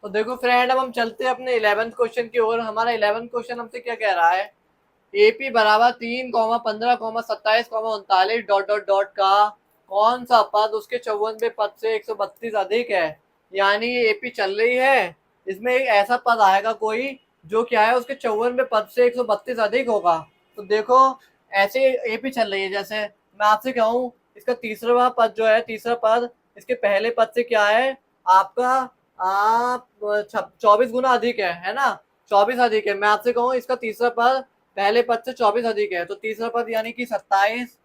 तो देखो फ्रेंड, अब हम चलते हैं अपने 11th क्वेश्चन की ओर। हमारा 11th क्वेश्चन हमसे क्या कह रहा है, एपी बराबर 3, 15, 27, 39 डॉट डॉट डॉट का कौन सा पद उसके 54वें पद से 132 अधिक है। यानी ये एपी चल रही है, इसमें एक ऐसा पद आएगा कोई जो क्या है उसके 54वें पद से 132 अधिक होगा। तो देखो, ऐसे एपी चल रही है, जैसे मैं आपसे कहूँ इसका तीसरा पद जो है, तीसरा पद इसके पहले पद से क्या है आपका, आप 24 गुना अधिक है ना, 24 अधिक है। मैं आपसे कहूँ इसका तीसरा पद पहले पद से 24 अधिक है, तो तीसरा पद यानी कि 27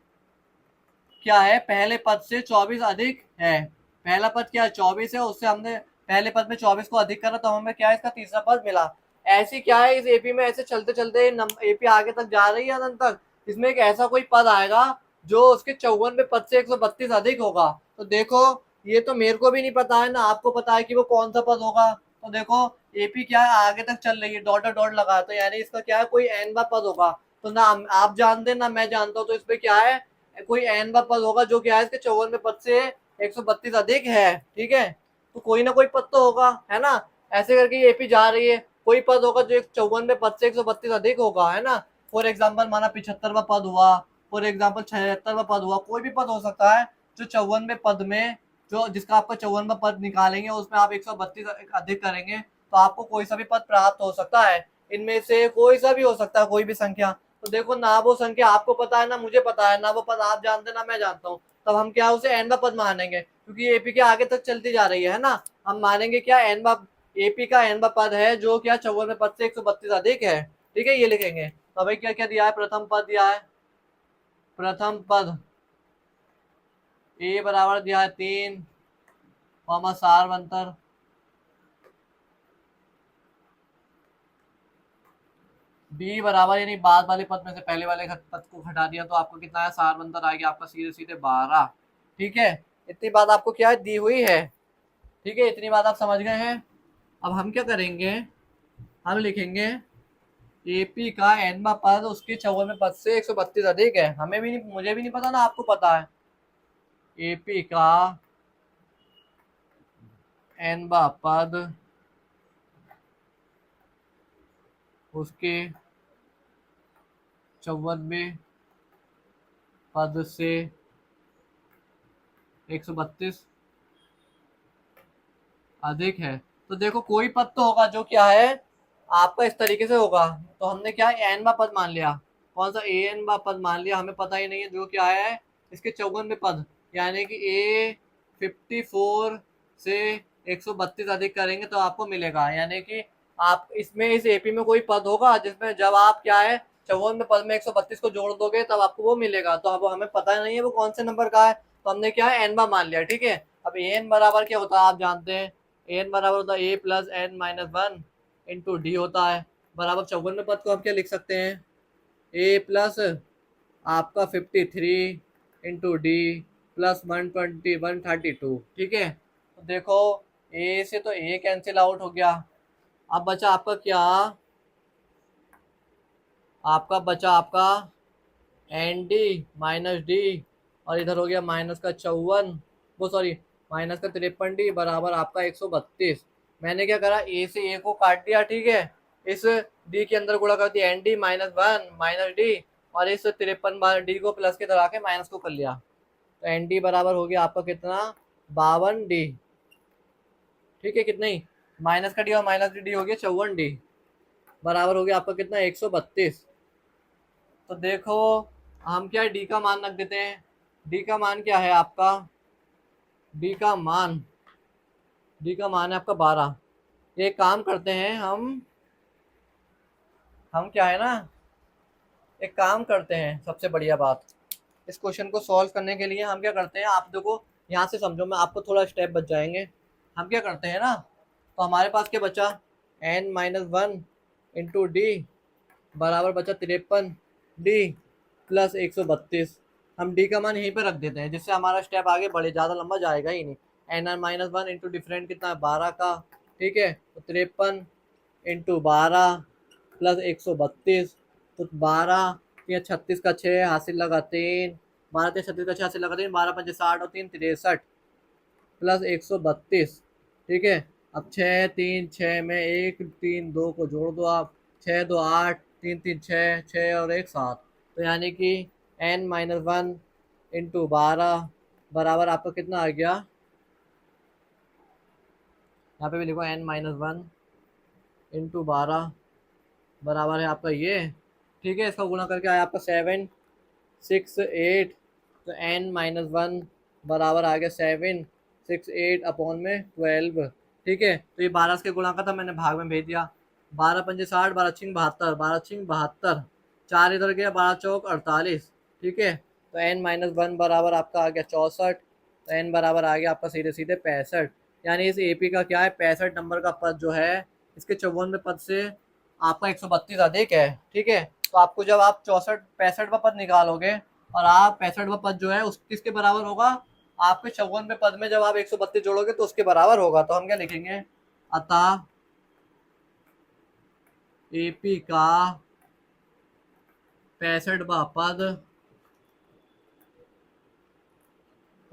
क्या है, पहले पद से 24 अधिक है। पहला पद क्या है, 24 है, उससे हमने पहले पद में 24 को अधिक करा, तो हमें क्या है इसका तीसरा पद मिला। ऐसी क्या है, इस एपी में ऐसे चलते चलते एपी आगे तक जा रही है अनंत तक, इसमें एक ऐसा कोई पद आएगा जो उसके 54वें पद से 132 अधिक होगा। तो देखो, ये तो मेरे को भी नहीं पता है ना आपको पता है कि वो कौन सा पद होगा। तो देखो, एपी क्या है आगे तक चल रही है, डॉट डॉट लगा, तो यानी इसका क्या है कोई एन बा पद होगा। तो ना आप जानते ना मैं जानता हूँ, तो इसमें क्या है कोई एन बा पद होगा जो क्या है इसके 54वें पद से 132 अधिक है। ठीक है, तो कोई ना कोई पद तो होगा, है ना। ऐसे करके ये एपी जा रही है, कोई पद होगा जो 54वें पद से 132 अधिक होगा, है ना। फॉर एग्जाम्पल माना 75वां पद हुआ, फॉर एग्जाम्पल 76वां पद हुआ, कोई भी पद हो सकता है जो 54वें पद में, जो जिसका आपका 54वां पद निकालेंगे उसमें आप 132 अधिक करेंगे, तो आपको कोई सा भी पद प्राप्त हो सकता है। इनमें से कोई सा भी हो सकता है, कोई भी संख्या। तो देखो, ना वो संख्या आपको पता है ना मुझे पता है, ना वो पद आप जानते ना मैं जानता हूँ, तब हम क्या उसे एन बा पद मानेंगे, क्योंकि एपी के आगे तक चलती जा रही है ना। हम मानेंगे क्या एन बा, एपी का एन बा पद है जो क्या 54वें पद से 132 अधिक है। ठीक है, ये लिखेंगे। तो भाई क्या क्या दिया है, प्रथम पद दिया है, प्रथम पद ए बराबर दिया है 3, सारवंतर बी बराबर, यानी बाद वाले पद में से पहले वाले पद को हटा दिया तो आपको कितना है, सारवंतर आ गया आपका सीधे सीधे 12। ठीक है, इतनी बात आपको क्या है दी हुई है। ठीक है, इतनी बात आप समझ गए हैं। अब हम क्या करेंगे, हम लिखेंगे एपी का एनवा पद उसके 54वें पद से 132 अधिक है। हमें भी नहीं, मुझे भी नहीं पता ना आपको पता है। एपी का एनवा पद उसके 54वें पद से 132 अधिक है। तो देखो, कोई पद तो होगा जो क्या है आपका इस तरीके से होगा। तो हमने क्या एन बा पद मान लिया, कौन सा ए एन बा पद मान लिया, हमें पता ही नहीं है जो क्या है इसके 54वें पद, यानी कि ए 54 से 132 अधिक करेंगे तो आपको मिलेगा। यानी कि आप इसमें इस एपी में कोई पद होगा जिसमें जब आप क्या है 54वें पद में 132 को जोड़ दोगे तब आपको वो मिलेगा। तो अब हमें पता नहीं है वो कौन से नंबर का है, तो हमने क्या है एन बा मान लिया। ठीक है, अब ए एन बराबर क्या होता है आप जानते हैं, एन बराबर होता है a plus N minus one into d होता है। बराबर 54वें पद को हम क्या लिख सकते हैं, ए प्लस आपका 53 इंटू डी प्लस 132। ठीक है, तो देखो ए से तो ए कैंसिल आउट हो गया, अब बचा आपका क्या, आपका बचा आपका एन डी माइनस डी, और इधर हो गया माइनस का 54, वो सॉरी माइनस का 53 डी बराबर आपका 132। मैंने क्या करा, ए से ए को काट दिया। ठीक है, इस डी के अंदर गुणा कर दिया N D minus one minus D, और इस 53 डी को प्लस के तरह के माइनस को कर लिया। तो एन डी बराबर हो गया आपका कितना, 52 डी। ठीक है, कितना ही माइनस का डी और माइनस डी हो गया 54 डी, बराबर हो गया आपका कितना 132। तो देखो, हम क्या डी का मान रख देते हैं, डी का मान क्या है आपका, डी का मान, डी का मान है आपका 12। एक काम करते हैं हम क्या है ना, एक काम करते हैं, सबसे बढ़िया बात, इस क्वेश्चन को सॉल्व करने के लिए हम क्या करते हैं, आप देखो यहाँ से समझो, मैं आपको थोड़ा स्टेप बच जाएंगे। हम क्या करते हैं ना, तो हमारे पास क्या बचा, N minus one into D बराबर बचा 53 डी प्लस 132। हम डी का मान यहीं पर रख देते हैं जिससे हमारा स्टेप आगे बढ़े, ज़्यादा लंबा जाएगा ही नहीं। N R minus one into different कितना है 12 का। ठीक है, तो 53 इंटू 12 प्लस 132, तो 12 या 36 का 6 हासिल लगा 3, 12 या 36 का 6 हासिल लगा 3, 12 5 60 और 3 63 प्लस 132। ठीक है, अब 6 3 6 में 1 3 2 को जोड़ दो आप, 6 2 8, 3 3 6, 6 और 1 7। तो यानी कि n-1 इंटू 12 बराबर आपका कितना आ गया, यहाँ पे भी लिखो n-1 इंटू 12 बराबर है आपका ये, ठीक है। इसका गुणा करके आया आपका 7 6 8, तो n-1 बराबर आ गया 7 6 8 अपॉन में 12, ठीक है। तो ये 12 के गुणा का था, मैंने भाग में भेज दिया। 12 पंजे 60, 12 6 72, 12 6 72, 4 इधर गया, 12 चौक 48, ठीक है। तो n-1 बराबर आपका आ गया 64, तो n बराबर आ गया आपका सीधे सीधे 65। यानी इस एपी का क्या है, 65 नंबर का पद जो है, इसके 54वें पद से आपका 132 अधिक है, ठीक है। तो आपको जब आप 65वां पद निकालोगे और आप 65वां पद जो है उस किसके बराबर होगा, आपके 54वें पद में जब आप 132 जोड़ोगे तो उसके बराबर होगा। तो हम क्या लिखेंगे, अतः एपी का 65वां पद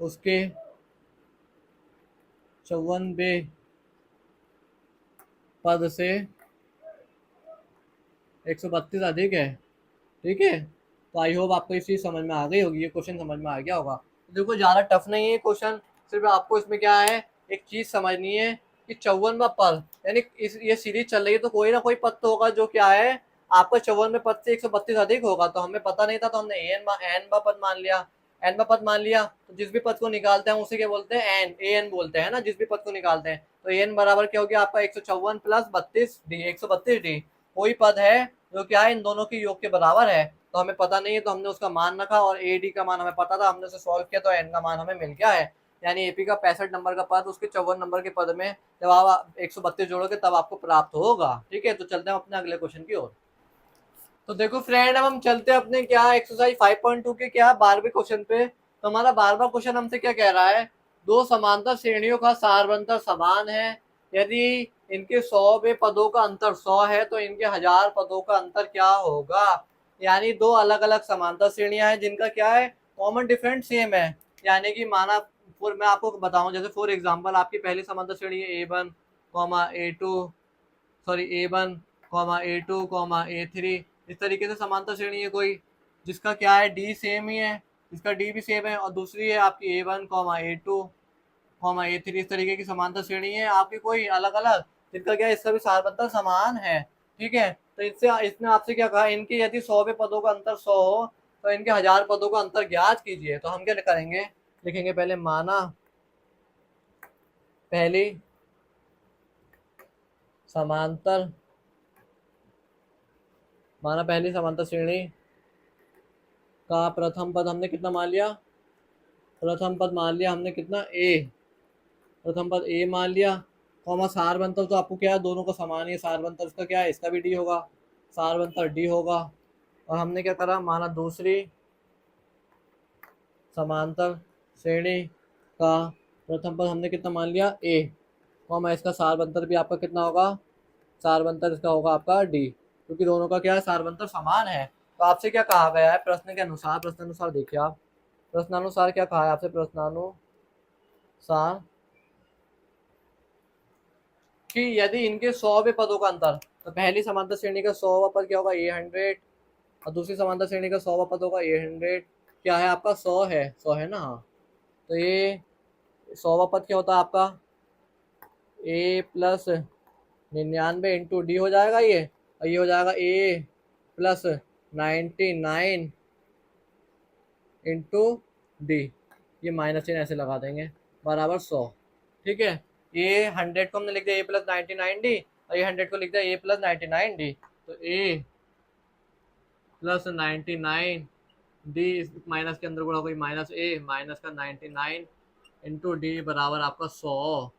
उसके 54वें पद से 132 अधिक है, ठीक है। तो आई होप आपको ये चीज़ समझ में आ गई होगी, ये क्वेश्चन समझ में आ गया होगा। तो देखो ज़्यादा टफ नहीं है क्वेश्चन, सिर्फ आपको इसमें क्या है, एक चीज़ समझनी है कि 54वां पद, यानी इस ये सीरीज चल रही है तो कोई ना कोई पद तो होगा जो क्या है, आपका 54वें पद से 132 अधिक होगा। तो हमें पता नहीं था तो हमने एन पद मान लिया, एन पद मान लिया। तो जिस भी पद को निकालते हैं उसे क्या बोलते हैं, एन बोलते हैं ना, जिस भी पद को निकालते हैं। तो एन बराबर क्या हो गया आपका 154 प्लस 32 डी, 132 डी। कोई पद है जो क्या है इन दोनों के योग के बराबर है, तो हमें पता नहीं है तो हमने उसका मान रखा, और ए डी का मान हमें पता था, हमने उसे सॉल्व किया तो एन का मान हमें मिल गया है। यानी एपी का 65 नंबर का पद उसके 54 नंबर के पद में जब आप 132 जोड़ोगे तब आपको प्राप्त होगा, ठीक है। तो चलते हैं अपने अगले क्वेश्चन की ओर। तो देखो फ्रेंड, अब हम चलते हैं अपने क्या एक्सरसाइज 5.2 के क्या 12वें क्वेश्चन पे। तो हमारा 12वां क्वेश्चन हमसे क्या कह रहा है, दो समांतर श्रेणियों का सारबंतर समान है, यदि इनके 100वें पदों का अंतर 100 है तो इनके 1000 पदों का अंतर क्या होगा। यानी दो अलग अलग समांतर श्रेणियां हैं जिनका क्या है, कॉमन डिफरेंट सेम है। यानी कि माना मैं आपको बताऊं, जैसे फॉर एग्जांपल आपकी पहली समांतर श्रेणी है A1 A2, sorry A1 A2 A3, इस तरीके से समांतर श्रेणी है कोई जिसका क्या है डी सेम ही है, जिसका डी भी सेम है, और दूसरी है आपकी A1 A2 A3, इस तरीके की समांतर श्रेणी है आपकी कोई अलग अलग, जिनका क्या है इसका भी सारबंतर समान है, ठीक है। तो इससे इसने आपसे क्या कहा, इनके यदि 100वें पदों का अंतर 100 हो तो इनके 1000 पदों का अंतर ज्ञात कीजिए। तो हम क्या करेंगे, लिखेंगे पहले माना पहली समांतर माना पहली समांतर श्रेणी का प्रथम पद हमने कितना मान लिया, प्रथम पद मान लिया हमने कितना ए, प्रथम पद ए मान लिया, कॉमा सार बनतर तो आपको क्या है दोनों का समान ही है, सार बनतर इसका क्या है, इसका भी डी होगा, सार बनतर डी होगा। और हमने क्या करा, माना दूसरी समांतर श्रेणी का प्रथम पद हमने कितना मान लिया ए, कॉमा इसका सार बनतर भी आपका कितना होगा, सार बनतर इसका होगा आपका डी, क्योंकि दोनों का क्या है सार बनतर समान है। तो आपसे क्या कहा गया है प्रश्न के अनुसार, प्रश्नानुसार देखिए आप, प्रश्नानुसार क्या कहा है आपसे, प्रश्नानुसार कि यदि इनके 100वें पदों का अंतर, तो पहली समांतर श्रेणी का 100वां पद क्या होगा A100, और दूसरी समांतर श्रेणी का 100वां पद होगा A100, क्या है आपका 100 है, 100 है ना, हाँ। तो ये 100वां पद क्या होता है आपका A+99 इंटू डी हो जाएगा ये, और ये हो जाएगा A+99 इंटू डी, ये माइनस चिन्ह ऐसे लगा देंगे, बराबर 100, ठीक है। ये 100 को हमने लिख दिया A+99D, और ये 100 को लिख दिया A+99D। तो A+99D माइनस के अंदर गुणा कोई माइनस ए, माइनस का 99 इंटू डी बराबर आपका 100।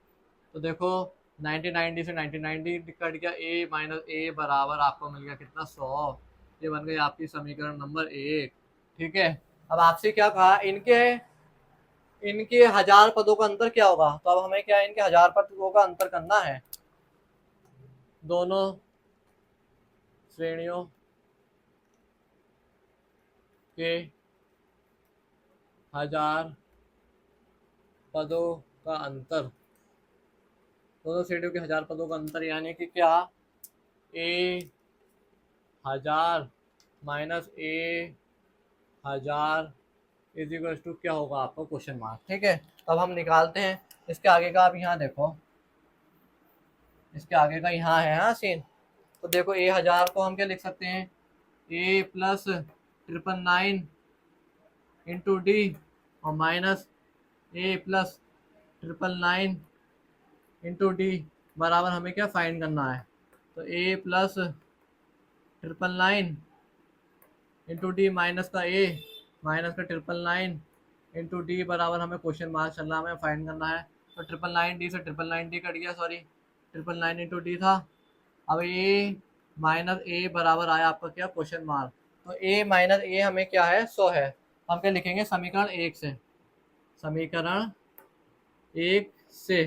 तो देखो 99D से 99D कट गया, ए माइनस ए बराबर आपको मिल गया कितना 100। ये बन गई आपकी समीकरण नंबर 1, ठीक है। अब आपसे क्या कहा, इनके इनके 1000 पदों का अंतर क्या होगा, तो अब हमें क्या है इनके 1000 पदों का अंतर करना है, दोनों श्रेणियों के 1000 पदों का अंतर। दोनों श्रेणियों के 1000 पदों का अंतर, यानी कि क्या, A 1000 minus A 1000 is equal to क्या होगा आपका क्वेश्चन मार्क। ठीक है, तो अब हम निकालते हैं इसके आगे का। आप यहाँ देखो, इसके आगे का यहाँ है हाँ सीन। तो देखो ए 1000 को हम क्या लिख सकते हैं, ए प्लस 999 इंटू डी और माइनस ए प्लस 999 इंटू डी बराबर हमें क्या फाइंड करना है। तो ए प्लस 999 इंटू डी माइनस का ए माइनस का 999 इंटू डी बराबर हमें क्वेश्चन मार्क चल रहा है, हमें फाइंड करना है। तो 999 डी से 999 डी कट गया, सॉरी 999 इंटू डी था। अब ए माइनस ए बराबर आया आपका क्या क्वेश्चन मार्क। तो ए माइनस ए हमें क्या है 100 है। हम क्या लिखेंगे समीकरण 1 से, समीकरण 1 से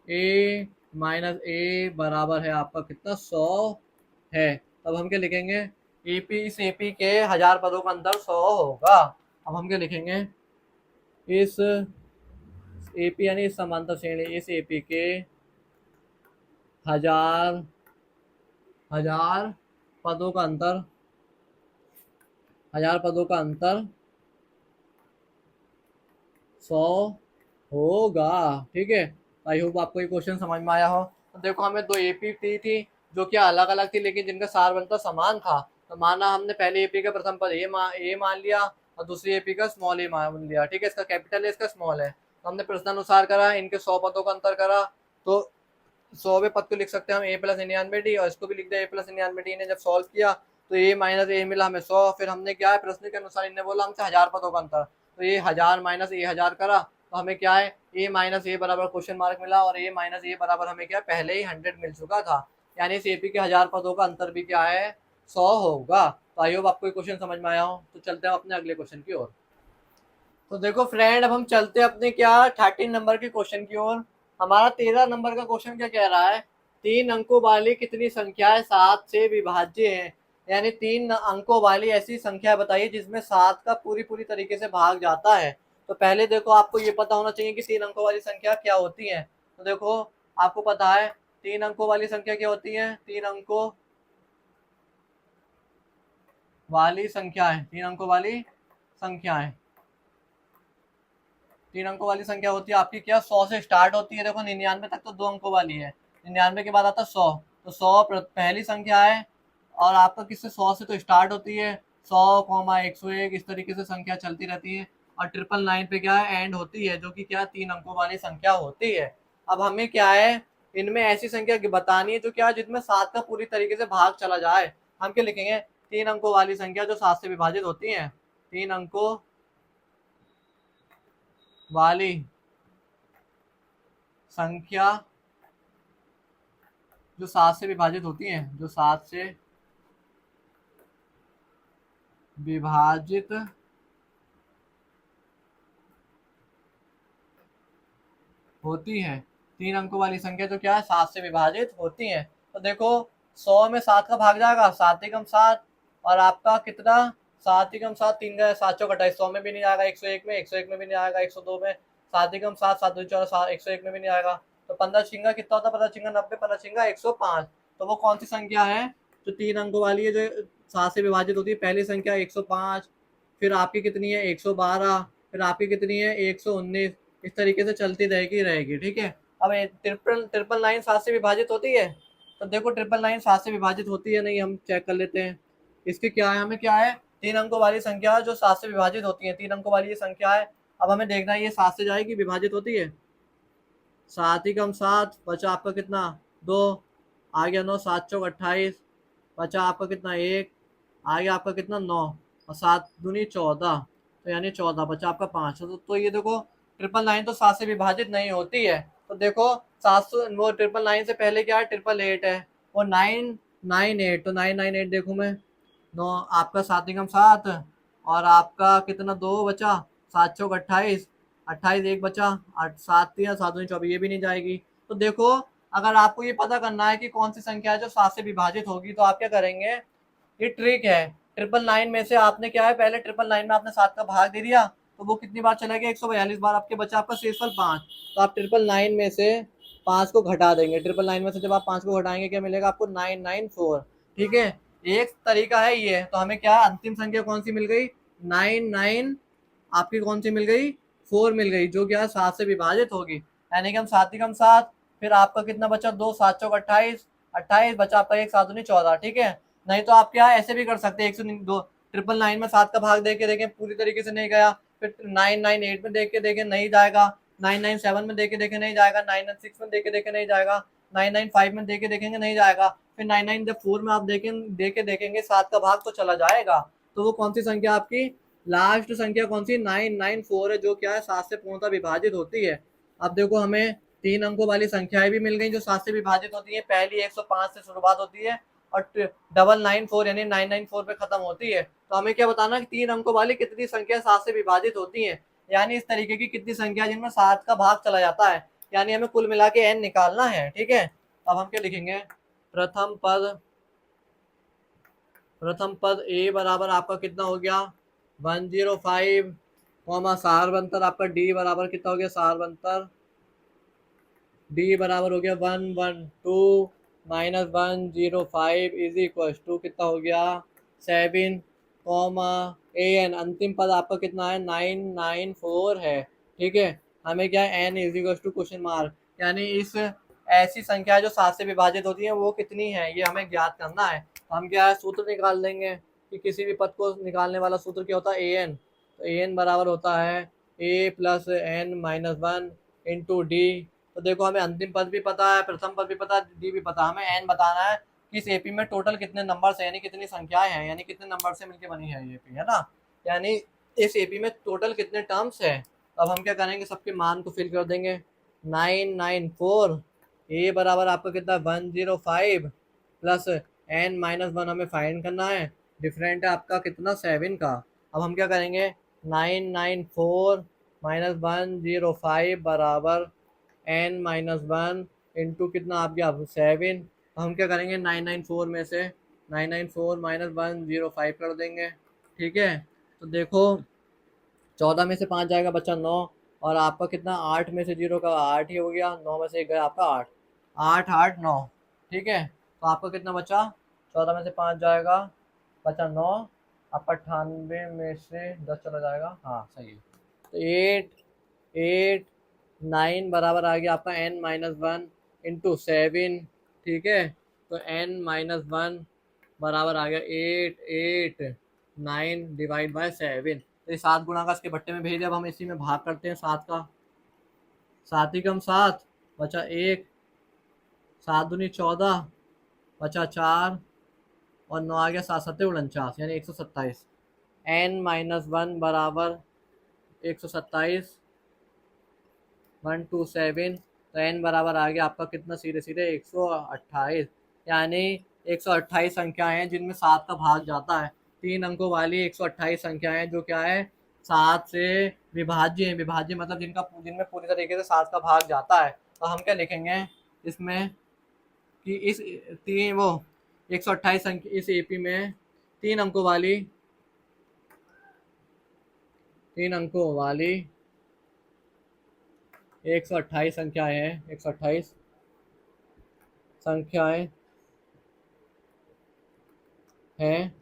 ए माइनस ए बराबर है आपका कितना 100 है। तब हम क्या लिखेंगे एपी, इस एपी के 1000 पदों का अंतर 100 होगा। अब हम क्या लिखेंगे इस एपी यानी इस समांतर श्रेणी, इस एपी के 1000 पदों का अंतर, 1000 पदों का अंतर 100 होगा। ठीक है, आई होप आपको ये क्वेश्चन समझ में आया हो। तो देखो हमें दो एपी दी थी जो कि अलग अलग थी लेकिन जिनका सार बनता समान था। तो माना हमने पहले एपी का प्रथम पद ए मान लिया और दूसरी एपी का स्मॉल ए मान लिया। ठीक है, इसका कैपिटल है इसका स्मॉल है। तो हमने प्रश्नानुसार करा, इनके 100 पदों का अंतर करा। तो 100वें पद को लिख सकते हैं हम ए प्लस 99 डी और इसको भी लिख दिया ए प्लस 99 डी ने। जब सॉल्व किया तो ए माइनस ए मिला हमें 100। फिर हमने क्या है प्रश्न के अनुसार इन्हें बोला हमसे 1000 पदों का अंतर। तो ये 1000 माइनस ए 1000 करा तो हमें क्या है ए माइनस ए बराबर क्वेश्चन मार्क मिला और ए माइनस ए बराबर हमें क्या पहले ही 100 मिल चुका था। यानी इस एपी के 1000 पदों का अंतर भी क्या है 100 होगा। तो आई होप आपको ये क्वेश्चन समझ में आया हो। तो चलते हैं अपने अगले क्वेश्चन की ओर। तो देखो फ्रेंड, अब हम चलते हैं अपने क्या 13 नंबर के क्वेश्चन की ओर। हमारा 13 नंबर का क्वेश्चन क्या कह रहा है, 3 अंकों वाली कितनी संख्याएं 7 से विभाज्य हैं। यानी 3 अंकों वाली ऐसी संख्या बताइए जिसमें 7 का पूरी तरीके से भाग जाता है। तो पहले देखो आपको ये पता होना चाहिए कि 3 अंकों वाली संख्या क्या होती है। तो देखो आपको पता है 3 अंकों वाली संख्या क्या होती है, 3 अंकों वाली संख्याएं, 3 अंकों वाली संख्याएं, 3 अंकों वाली संख्या होती है आपकी क्या 100 से स्टार्ट होती है। देखो 99 तक तो 2 अंकों वाली है, 99 के बाद आता है 100। तो 100 पहली संख्या है और आपका किससे 100 से तो स्टार्ट होती है, 100,101 इस तरीके से संख्या चलती रहती है और 999 पे क्या है एंड होती है, जो कि क्या 3 अंकों वाली संख्या होती है। अब हमें क्या है इनमें ऐसी संख्या बतानी है जो क्या जिसमें 7 का पूरी तरीके से भाग चला जाए। हम क्या लिखेंगे 3 अंकों वाली संख्या जो 7 से विभाजित होती है, 3 अंकों वाली संख्या जो 7 से विभाजित होती है, जो 7 से विभाजित होती है, 3 अंकों वाली संख्या जो क्या है 7 से विभाजित होती है। तो देखो 100 में 7 का भाग जाएगा, 7 एकम 7 और आपका कितना 7 एकम 7 3 का 7 चौक 28, 100 में भी नहीं आएगा, 101 में, 101 में भी नहीं आएगा, 102 में, 7 एकम 7 7 2 14 101 में भी नहीं आएगा। तो 15 छिंगा कितना होता है, 15 छिंगा 90, 15 छिंगा 105। तो वो कौन सी संख्या है जो 3 अंकों वाली है जो 7 से विभाजित होती है। पहली संख्या 105, फिर आपकी कितनी है 112, फिर आपकी कितनी है 119, इस तरीके से चलती रहेगी। ठीक है, अब 999 7 से विभाजित होती है। तो देखो 999 7 से विभाजित होती है नहीं, हम चेक कर लेते हैं। इसके क्या है, हमें क्या है 3 अंकों वाली संख्या जो 7 से विभाजित होती है, 3 अंकों वाली ये संख्या है। अब हमें देखना है ये 7 से जाएगी विभाजित होती है, 7 एकम 7 बचा आपका कितना 2, आ गया 9, 7 चौक 28, बचा आपका कितना 1, आ गया आपका कितना 9 और 7 दूनी 14, तो यानी 14 बचा आपका 5। तो ये देखो 999 तो 7 से विभाजित नहीं होती है। तो देखो 700 वो 999 से पहले क्या है 888 है, वो 998, तो 998 देखूँ मैं 9 आपका 7 एकम 7 और आपका कितना 2 बचा, 7 चौक 28, 28 1 बचा, 8 7 3 7 दूनी 24, ये भी नहीं जाएगी। तो देखो अगर आपको ये पता करना है कि कौन सी संख्या है जो 7 से विभाजित होगी तो आप क्या करेंगे, ये ट्रिक है। 999 में से आपने क्या है पहले 999 में आपने 7 का भाग दे दिया तो वो कितनी बार चला गया 142 बार, आपके बचा आपका शेषफल 5। तो आप 999 में से 5 को घटा देंगे, 999 में से जब आप 5 को घटाएंगे क्या मिलेगा आपको 994। ठीक है, एक तरीका है ये। तो हमें क्या अंतिम संख्या कौन सी मिल गई, 99 आपकी कौन सी मिल गई, 4 मिल गई, जो क्या 7 से विभाजित होगी, यानी कि हम 7 ही कम 7, फिर आपका कितना बचा 2, 7 चौक 28, 28 बचा आपका 1, 7 दूनी 14। ठीक है, नहीं तो आप क्या ऐसे भी कर सकते हैं, 102 999 में 7 का भाग दे के देखें पूरी तरीके से नहीं गया, फिर 998 में देख के देखें नहीं जाएगा, 997 में देख के देखें नहीं जाएगा, 996 में देख के देखें नहीं जाएगा, 995 में देख के देखेंगे नहीं जाएगा, फिर 994 में आप देख के देखेंगे 7 का भाग तो चला जाएगा। तो वो कौन सी संख्या आपकी लास्ट संख्या कौन सी 994 है, जो क्या है 7 से पूर्णतः विभाजित होती है। अब देखो हमें 3 अंकों वाली संख्याएं भी मिल गई जो 7 से विभाजित होती है। पहली 105 से शुरुआत होती है और 994 यानी 994 पे खत्म होती है। तो हमें क्या बताना कि 3 अंकों वाली कितनी संख्या 7 से विभाजित होती है, यानी इस तरीके की कितनी संख्या जिनमें 7 का भाग चला जाता है, यानी हमें कुल मिला के n निकालना है। ठीक है, अब हम क्या लिखेंगे, प्रथम पद a बराबर आपका कितना हो गया 105, सारवंतर आपका d बराबर कितना हो गया, सारवंतर d बराबर हो गया 112 माइनस 105 इज इक्वल टू कितना हो गया 7, an अंतिम पद आपका कितना है 994 है। ठीक है, हमें क्या है n is equal to question mark, यानी इस ऐसी संख्या जो 7 से विभाजित होती है वो कितनी है ये हमें ज्ञात करना है। तो हम क्या है सूत्र निकाल देंगे कि किसी भी पद को निकालने वाला सूत्र क्या होता है an, तो an बराबर होता है a plus n minus 1 into D. तो देखो हमें अंतिम पद भी पता है, प्रथम पद भी पता है, डी भी पता है, हमें एन बताना है कि इस एपी में टोटल कितने नंबर है, यानी कितनी संख्याएं हैं, यानी कितने नंबर से मिलकर बनी है ये एपी, है ना, यानी इस एपी में टोटल कितने टर्म्स है। अब हम क्या करेंगे सबके मान को फिल कर देंगे, 994 ए बराबर आपका कितना 105 प्लस एन माइनस 1 हमें फाइंड करना है, डिफरेंट है आपका कितना 7 का। अब हम क्या करेंगे 994 माइनस 105 बराबर n माइनस 1 इंटू कितना आप गया 7। हम क्या करेंगे 994 में से 994 माइनस 105 कर देंगे। ठीक है, तो देखो 14 में से 5 जाएगा बच्चा 9, और आपका कितना 8 में से 0 का 8 ही हो गया, 9 में से 1 गया आपका 8, 8 8 9। ठीक है, तो आपका कितना बचा 14 में से 5 जाएगा बचा 9, आपका 98 में से 10 चला जाएगा, हाँ सही है। तो 8 9 बराबर आ गया आपका n माइनस 1 इंटू 7। ठीक है, तो n माइनस 1 बराबर आ गया 8 डिवाइड बाय 7। तो 7 गुणा का इसके भट्टे में भेज दिया। अब हम इसी में भाग करते हैं 7 का, 7 ही कम 7 बचा 1, 7 दूनी 14 बचा 4 और 9 आ गया 7 7 49 यानी 127। n माइनस 1 बराबर 127 127, तो n बराबर आ गया आपका कितना सीधे सीधे 128, यानी 128 संख्याएं हैं जिनमें 7 का भाग जाता है। 3 अंकों वाली 128 संख्याएं जो क्या है 7 से विभाज्य है, विभाज्य मतलब जिनमें पूरी तरीके से 7 का भाग जाता है। तो हम क्या लिखेंगे इसमें कि इस 128 संख्या इस एपी में 3 अंकों वाली 128 संख्याएं हैं, 128 संख्याएं हैं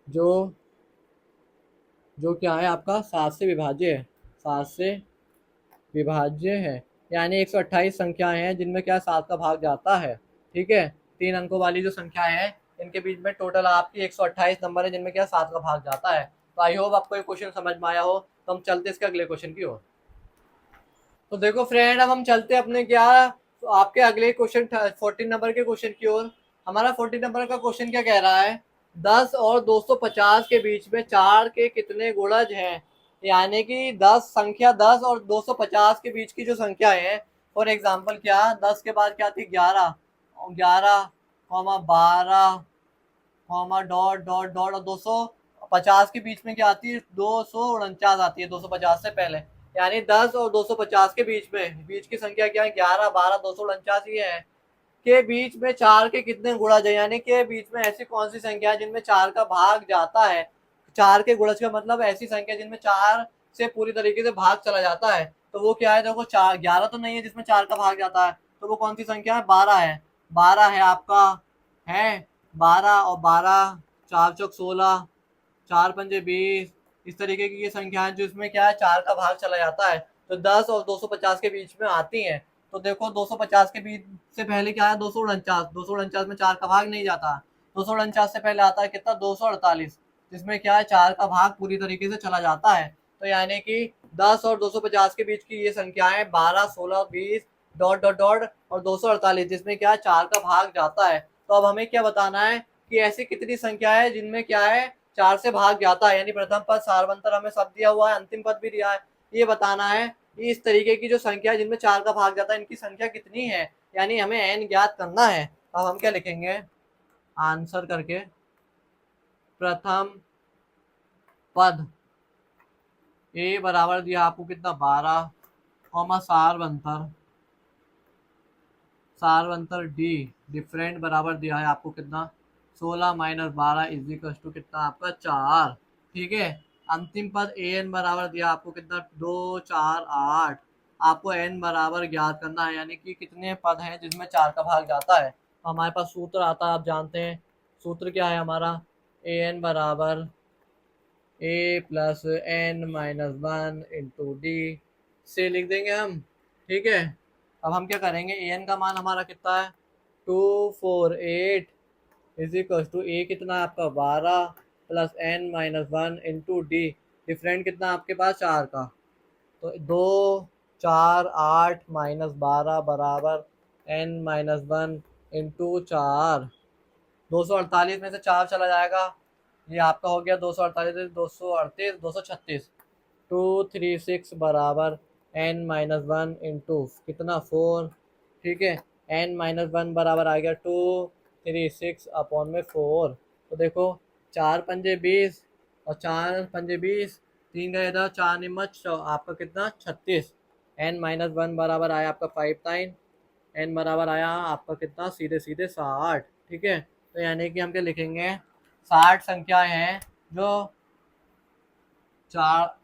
जो क्या है आपका 7 से विभाज्य है, 7 से विभाज्य है, यानी 128 संख्याएं हैं जिनमें क्या 7 का भाग जाता है। ठीक है, 3 अंकों वाली जो संख्याएं हैं इनके बीच में टोटल आपकी 128 नंबर है जिनमें क्या 7 का भाग जाता है। तो आई होप आपको ये क्वेश्चन समझ में आया हो। तो हम चलते इसके अगले क्वेश्चन की ओर। तो देखो फ्रेंड, अब हम चलते अपने क्या तो आपके अगले क्वेश्चन 14 नंबर के क्वेश्चन की ओर। हमारा 14 नंबर का क्वेश्चन क्या कह रहा है, 10 और 250 के बीच में 4 के कितने गुणज हैं, यानी कि 10 और 250 के बीच की जो संख्या है, फॉर एग्जाम्पल क्या 10 के बाद क्या थी 11 12 डॉट डॉट डॉट, और 250 के बीच में क्या आती है 249 आती है 250 से पहले, यानी 10 और 250 के बीच की संख्या क्या है 11 12 249 ही है। के बीच में 4 के कितने गुणज है, यानी के बीच में ऐसी कौन सी संख्या है जिनमें 4 का भाग जाता है। 4 के गुणज का मतलब ऐसी संख्या जिनमें 4 से पूरी तरीके से भाग चला जाता है। तो वो क्या है, देखो 4 11 तो नहीं है जिसमें 4 का भाग जाता है, तो वो कौन सी संख्या है, 12 है। 12 है आपका, है 12, और 12 4 चौक 16, 4 पंजे 20, इस तरीके की ये संख्याएं जो इसमें क्या है 4 का भाग चला जाता है, तो 10 और 250 के बीच में आती हैं। तो देखो 250 के बीच से पहले क्या है, 249, 249 में 4 का भाग नहीं जाता। 249 से पहले आता है कितना, 248, जिसमें क्या है 4 का भाग पूरी तरीके से चला जाता है। तो यानी कि 10 और 250 के बीच की ये संख्याएं 12, 16, 20 डॉट डॉट डॉट और 248, जिसमें क्या है 4 का भाग जाता है। तो अब हमें क्या बताना है कि ऐसी कितनी संख्या है जिनमें क्या है 4 से भाग जाता है, यानी प्रथम पद, सारवंतर हमें सब दिया हुआ है, अंतिम पद भी दिया है। ये बताना है कि इस तरीके की जो संख्या है जिनमें 4 का भाग जाता है, इनकी संख्या कितनी है, यानी हमें n ज्ञात करना है। अब हम क्या लिखेंगे आंसर करके, प्रथम पद ए बराबर दिया आपको कितना 12, कॉमा सारवंतर, सारवंतर डी डिफरेंट बराबर दिया है आपको कितना 16 माइनस 12 इजिकल्स टू कितना आपका 4। ठीक है, अंतिम पद ए एन बराबर दिया आपको कितना 2 4 8। आपको एन बराबर ज्ञात करना है, यानी कि कितने पद हैं जिसमें 4 का भाग जाता है। तो हमारे पास सूत्र आता है, आप जानते हैं सूत्र क्या है हमारा, ए एन बराबर a plus N minus 1 into d से लिख देंगे हम। ठीक है, अब हम क्या करेंगे, ए एन का मान हमारा कितना है 248 इज इक्वल टू ए कितना आपका 12 plus N minus 1 into D, different कितना आपके पास 4 का, तो 2 4 8 माइनस 12 बराबर एन माइनस 1 इंटू 4। 248 में से 4 चला जाएगा, ये आपका हो गया 248, 238, 236, 236 बराबर एन माइनस 1 इंटू कितना 4। ठीक है, एन माइनस 1 बराबर आ गया 236 अपॉन में 4। तो देखो 4 पंजे 20 और 4 पंजे 20, 3 का इधर 4 निमच आपका कितना 36। एन माइनस 1 बराबर आया आपका 5 9, एन बराबर आया आपका कितना सीधे सीधे 60। ठीक है, तो यानी कि हम क्या लिखेंगे 60 संख्याएं हैं जो 4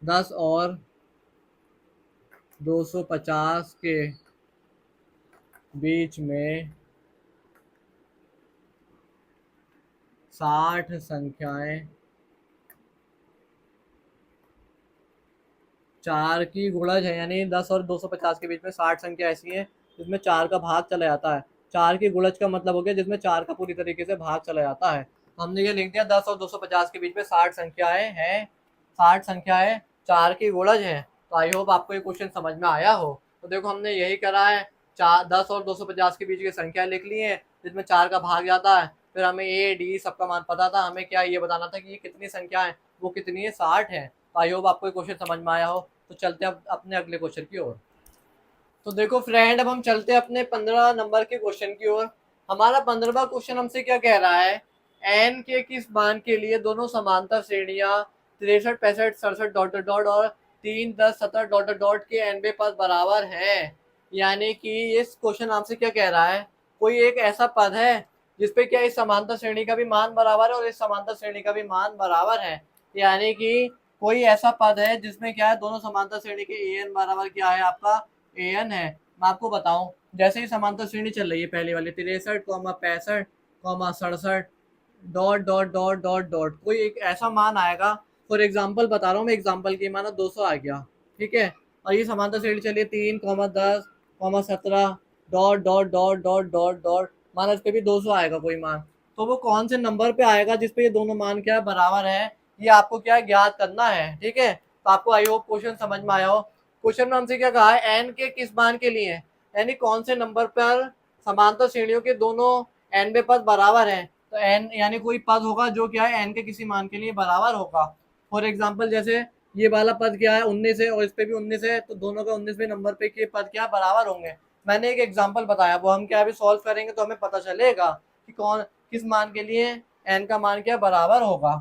10 और 250 के बीच में 60 संख्याएं 4 की गुणज है, यानी 10 और 250 के बीच में 60 संख्या ऐसी है जिसमें 4 का भाग चला जाता है। 4 की गुणज का मतलब हो गया जिसमें 4 का पूरी तरीके से भाग चला जाता है। हमने ये लिख दिया 10 और 250 के बीच में 60 संख्याएं हैं, 60 संख्याएं 4 की गुणज है। तो आई होप आपको ये क्वेश्चन समझ में आया हो। तो देखो हमने यही करा है, 10 और 250 के बीच की संख्या लिख ली है जिसमें 4 का भाग जाता है। फिर हमें ए डी सबका मान पता था, हमें क्या ये बताना था कि ये कितनी संख्या है, वो कितनी है 60 है। तो आई होप आपको ये क्वेश्चन समझ में आया हो। तो चलते हैं अपने अगले क्वेश्चन की ओर। तो देखो फ्रेंड, अब हम चलते हैं अपने 15 नंबर के क्वेश्चन की ओर। हमारा 15वां क्वेश्चन हमसे क्या कह रहा है, एन के किस मान के लिए दोनों समांतर श्रेणियां 63 65 67 डॉट डॉट डॉट और 3 10 17 डॉट डॉट डॉट के nवे पद बराबर है। यानी कि इस क्वेश्चन आपसे क्या कह रहा है, कोई एक ऐसा पद है जिसपे क्या इस समांतर श्रेणी का भी मान बराबर है और इस समांतर श्रेणी का भी मान बराबर है। यानी कि कोई ऐसा पद है जिसमें क्या है दोनों समांतर श्रेणी के ए एन बराबर क्या है आपका ए एन है। मैं आपको बताऊं, जैसे ही समांतर श्रेणी चल रही है पहली वाली 63 65 67 dot dot dot dot dot, कोई एक ऐसा मान आएगा। फॉर एग्जाम्पल बता रहा हूँ मैं, एग्जाम्पल की माना 200 आ गया। ठीक है, और ये समांतर श्रेणी चलिए 3 10 17 dot dot dot dot dot dot, माना इस पे भी 200 आएगा कोई मान। तो वो कौन से नंबर पे आएगा जिसपे ये दोनों मान क्या है बराबर है, ये आपको क्या है ज्ञात करना है। ठीक है, तो आपको आई होप क्वेश्चन समझ में आया हो। क्वेश्चन में हमसे क्या कहा है, एन के किस मान के लिए, यानी कौन से नंबर पर समांतर श्रेणियों के दोनों एनवे पद बराबर हैं। तो एन यानी कोई पद होगा जो क्या है एन के किसी मान के लिए बराबर होगा। फॉर एग्जाम्पल जैसे ये वाला पद क्या है 19 है और इस पे भी 19 है, तो दोनों का 19वें नंबर पे के पद क्या बराबर होंगे। मैंने एक एग्जाम्पल बताया, वो हम क्या अभी सॉल्व करेंगे तो हमें पता चलेगा कि कौन किस मान के लिए एन का मान क्या बराबर होगा।